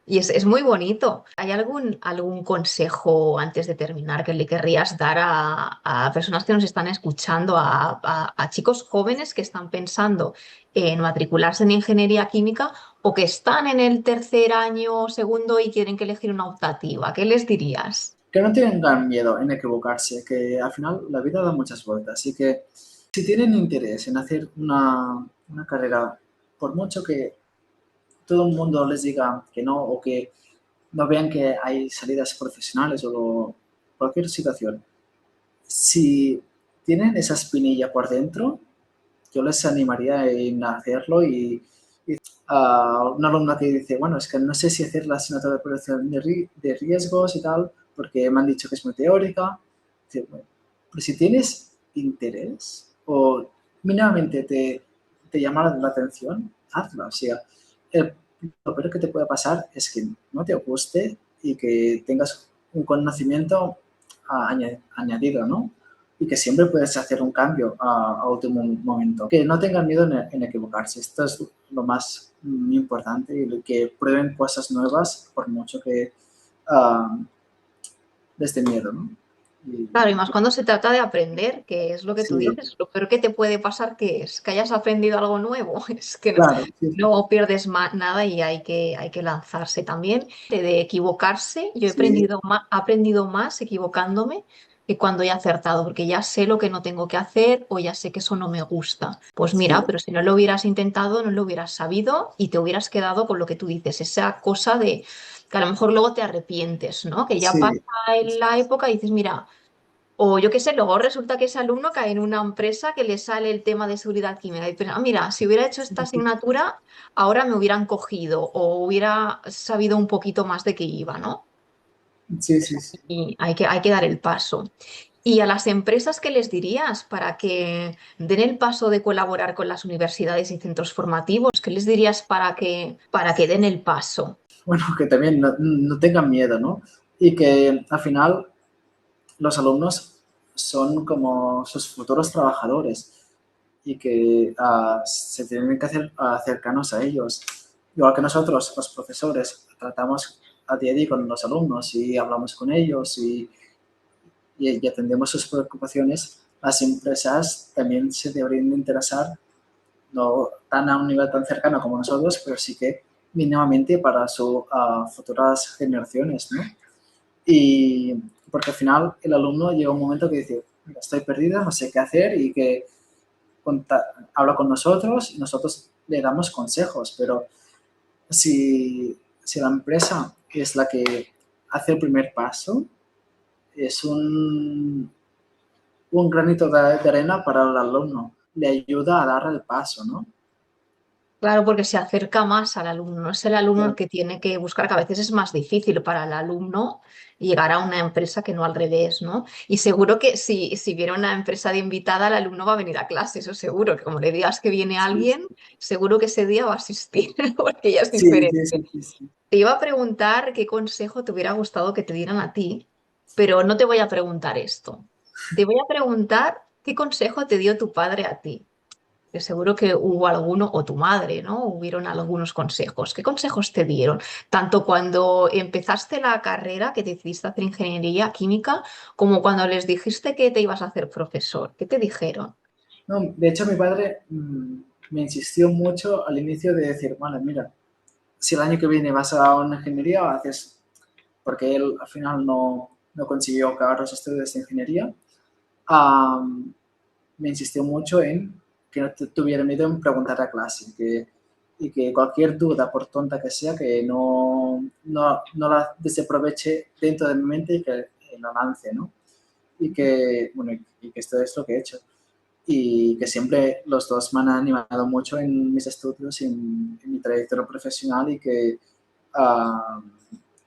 [SPEAKER 1] y es muy bonito. ¿Hay algún consejo antes de terminar que le querrías dar a personas que nos están escuchando, a chicos jóvenes que están pensando en matricularse en ingeniería química o que están en el tercer año o segundo y quieren que elegir una optativa? ¿Qué les dirías?
[SPEAKER 2] Que no tengan miedo en equivocarse, que al final la vida da muchas vueltas y que si tienen interés en hacer una carrera, por mucho que todo el mundo les diga que no o que no vean que hay salidas profesionales o cualquier situación, si tienen esa espinilla por dentro, yo les animaría en hacerlo y una alumna que dice, bueno, es que no sé si hacer la asignatura de prevención de riesgos y tal, porque me han dicho que es muy teórica. Dice, bueno, pero si tienes interés o mínimamente te llama la atención, hazla. O sea, el, lo peor que te puede pasar es que no te guste y que tengas un conocimiento añadido, ¿no? Y que siempre puedes hacer un cambio a último momento. Que no tengan miedo en equivocarse. Esto es lo más importante y que prueben cosas nuevas por mucho que uh, les dé miedo, ¿no?
[SPEAKER 1] Claro, y más cuando se trata de aprender, que es lo que tú
[SPEAKER 2] Sí,
[SPEAKER 1] dices, lo peor que te puede pasar que es que hayas aprendido algo nuevo, es que no,
[SPEAKER 2] claro, sí,
[SPEAKER 1] no pierdes nada y hay que lanzarse también. De equivocarse, yo
[SPEAKER 2] sí,
[SPEAKER 1] he aprendido más equivocándome que cuando he acertado, porque ya sé lo que no tengo que hacer o ya sé que eso no me gusta. Pues mira,
[SPEAKER 2] sí,
[SPEAKER 1] pero si no lo hubieras intentado, no lo hubieras sabido y te hubieras quedado con lo que tú dices, esa cosa de que a lo mejor luego te arrepientes, ¿no? Que ya pasa
[SPEAKER 2] sí,
[SPEAKER 1] en la época y dices, mira. O yo qué sé, luego resulta que ese alumno cae en una empresa que le sale el tema de seguridad química y piensa, "Ah, mira, si hubiera hecho esta asignatura, ahora me hubieran cogido o hubiera sabido un poquito más de qué iba, ¿no?
[SPEAKER 2] sí,
[SPEAKER 1] Pues
[SPEAKER 2] sí, sí.
[SPEAKER 1] aquí hay que dar el paso. ¿Y a las empresas qué les dirías para que den el paso de colaborar con las universidades y centros formativos? ¿Qué les dirías para que den el paso?
[SPEAKER 2] Bueno, que también no tengan miedo, ¿no? Y que al final los alumnos son como sus futuros trabajadores y que se tienen que hacer cercanos a ellos. Igual que nosotros, los profesores, tratamos a día a día con los alumnos y hablamos con ellos y atendemos sus preocupaciones, las empresas también se deberían interesar, no tan a un nivel tan cercano como nosotros, pero sí que mínimamente para sus futuras generaciones, ¿no? Y porque al final el alumno llega un momento que dice, "Mira, estoy perdida, no sé qué hacer", y que habla con nosotros y nosotros le damos consejos, pero si la empresa es la que hace el primer paso, es un granito de arena para el alumno, le ayuda a dar el paso, ¿no?
[SPEAKER 1] Claro, porque se acerca más al alumno, no es el alumno el que tiene que buscar, que a veces es más difícil para el alumno llegar a una empresa que no al revés, ¿no? Y seguro que si viene una empresa de invitada, el alumno va a venir a clase, eso seguro, que como le digas que viene
[SPEAKER 2] Sí,
[SPEAKER 1] alguien, seguro que ese día va a asistir, porque ya es
[SPEAKER 2] sí,
[SPEAKER 1] diferente.
[SPEAKER 2] sí, sí, sí, sí.
[SPEAKER 1] Te iba a preguntar qué consejo te hubiera gustado que te dieran a ti, pero no te voy a preguntar esto. Te voy a preguntar qué consejo te dio tu padre a ti, que seguro que hubo alguno, o tu madre, ¿no? Hubieron algunos consejos. ¿Qué consejos te dieron? Tanto cuando empezaste la carrera, que decidiste hacer ingeniería química, como cuando les dijiste que te ibas a hacer profesor. ¿Qué te dijeron?
[SPEAKER 2] No, de hecho, mi padre me insistió mucho al inicio de decir, vale, mira, si el año que viene vas a una ingeniería, haces, porque él al final no consiguió acabar los estudios de ingeniería, um, me insistió mucho en que no tuviera miedo en preguntar a clase y que cualquier duda, por tonta que sea, que no la desaproveche dentro de mi mente y que la lance, ¿no? Y que, bueno, y que esto es lo que he hecho. Y que siempre los dos me han animado mucho en mis estudios y en mi trayectoria profesional uh,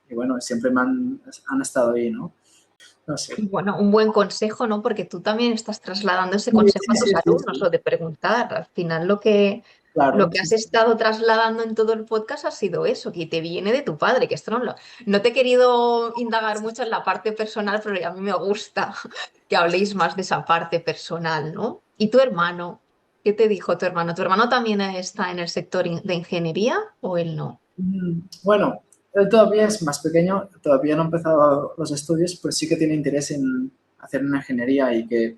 [SPEAKER 2] y bueno, siempre han estado ahí, ¿no? No sé.
[SPEAKER 1] Bueno, un buen consejo, ¿no? Porque tú también estás trasladando ese
[SPEAKER 2] Sí,
[SPEAKER 1] consejo
[SPEAKER 2] sí,
[SPEAKER 1] a tus
[SPEAKER 2] sí, sí,
[SPEAKER 1] alumnos,
[SPEAKER 2] sí.
[SPEAKER 1] lo de preguntar. Al final lo
[SPEAKER 2] Claro,
[SPEAKER 1] que
[SPEAKER 2] sí,
[SPEAKER 1] has
[SPEAKER 2] sí.
[SPEAKER 1] estado trasladando en todo el podcast ha sido eso, que te viene de tu padre, que esto no te he querido indagar mucho en la parte personal, pero a mí me gusta que habléis más de esa parte personal, ¿no? ¿Y tu hermano? ¿Qué te dijo tu hermano? ¿Tu hermano también está en el sector de ingeniería o él no?
[SPEAKER 2] Bueno, él todavía es más pequeño, todavía no ha empezado los estudios, pero sí que tiene interés en hacer una ingeniería y que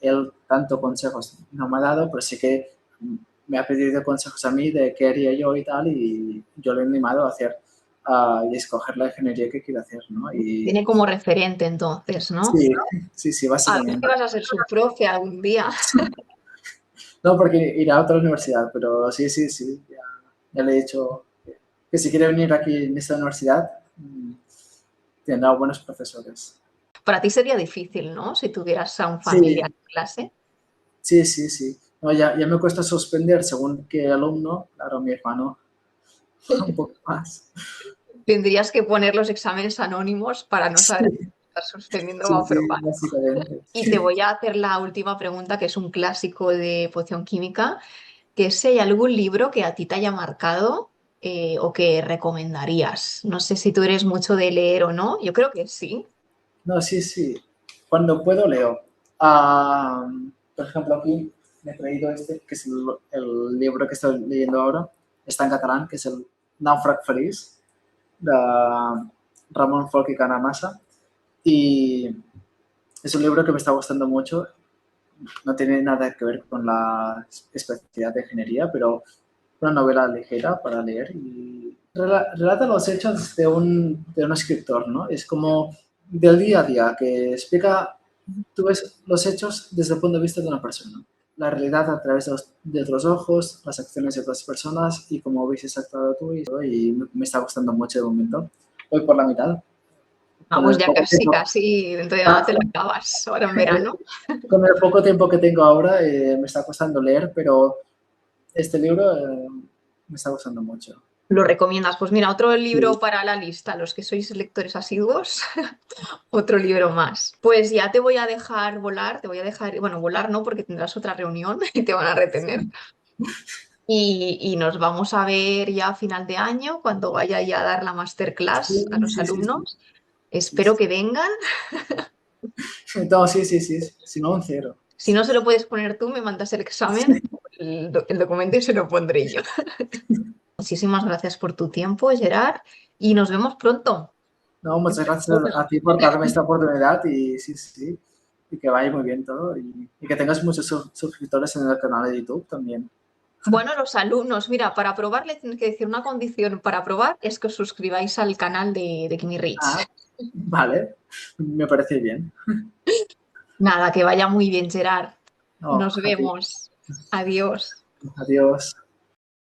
[SPEAKER 2] él tanto consejos no me ha dado, pero sí que me ha pedido consejos a mí de qué haría yo y tal, y yo le he animado a hacer y escoger la ingeniería que quiero hacer, ¿no? Y
[SPEAKER 1] Tiene como referente entonces, ¿no?
[SPEAKER 2] sí, sí, sí,
[SPEAKER 1] A ver si
[SPEAKER 2] básicamente.
[SPEAKER 1] vas a ser su profe algún día.
[SPEAKER 2] No porque irá a otra universidad, pero sí, sí, sí, ya le he dicho que si quiere venir aquí en esta universidad, tendrá buenos profesores.
[SPEAKER 1] Para ti sería difícil, ¿no? Si tuvieras a un familiar
[SPEAKER 2] Sí,
[SPEAKER 1] en clase.
[SPEAKER 2] sí, sí, sí. No, ya me cuesta suspender según qué alumno, claro, mi hermano un poco más.
[SPEAKER 1] Tendrías que poner los exámenes anónimos para no saber si
[SPEAKER 2] Sí,
[SPEAKER 1] estás suspendiendo o
[SPEAKER 2] sí, sí,
[SPEAKER 1] aprobando.
[SPEAKER 2] básicamente.
[SPEAKER 1] Y te voy a hacer la última pregunta, que es un clásico de poción química, que es si hay algún libro que a ti te haya marcado o que recomendarías. No sé si tú eres mucho de leer o no, yo creo que sí.
[SPEAKER 2] No, sí, sí. Cuando puedo leo. Por ejemplo, aquí me he traído este, que es el libro que estoy leyendo ahora. Está en catalán, que es el Nàufrag Feliç, de Ramon Folch y Canamassa. Y es un libro que me está gustando mucho. No tiene nada que ver con la especialidad de ingeniería, pero una novela ligera para leer y relata los hechos de un escritor, ¿no? Es como del día a día, que explica, tú ves los hechos desde el punto de vista de una persona, la realidad a través de otros ojos, las acciones de otras personas y cómo hubieses actuado tú y me está gustando mucho de momento. Voy por la mitad, con
[SPEAKER 1] Vamos,
[SPEAKER 2] el
[SPEAKER 1] ya
[SPEAKER 2] poco
[SPEAKER 1] casi,
[SPEAKER 2] tiempo,
[SPEAKER 1] casi, dentro de nada te lo acabas, ahora en verano.
[SPEAKER 2] con el poco tiempo que tengo ahora me está costando leer, pero este libro me está gustando mucho.
[SPEAKER 1] Lo recomiendas. Pues mira, otro libro
[SPEAKER 2] Sí.
[SPEAKER 1] para la lista, los que sois lectores asiduos, otro libro más. Pues ya te voy a dejar volar, te voy a dejar, bueno, volar no, porque tendrás otra reunión y te van a retener. Y nos vamos a ver ya a final de año, cuando vaya ya a dar la masterclass a
[SPEAKER 2] Sí,
[SPEAKER 1] los
[SPEAKER 2] sí, sí, sí.
[SPEAKER 1] alumnos. Espero que vengan.
[SPEAKER 2] No, sí, sí, sí. Si no, un cero.
[SPEAKER 1] Si no se lo puedes poner tú, me mandas el examen, el documento y se lo pondré yo. Muchísimas gracias por tu tiempo, Gerard, y nos vemos pronto.
[SPEAKER 2] No, muchas gracias a ti por darme esta oportunidad y sí, sí. Y que vaya muy bien todo y que tengas muchos suscriptores en el canal de YouTube también.
[SPEAKER 1] Bueno, los alumnos, mira, para probar le tienes que decir una condición para probar es que os suscribáis al canal de Kimi Rich.
[SPEAKER 2] Ah, vale. Me parece bien.
[SPEAKER 1] Nada, que vaya muy bien, Gerard.
[SPEAKER 2] No,
[SPEAKER 1] Nos
[SPEAKER 2] a ti.
[SPEAKER 1] vemos. Adiós.
[SPEAKER 2] Adiós.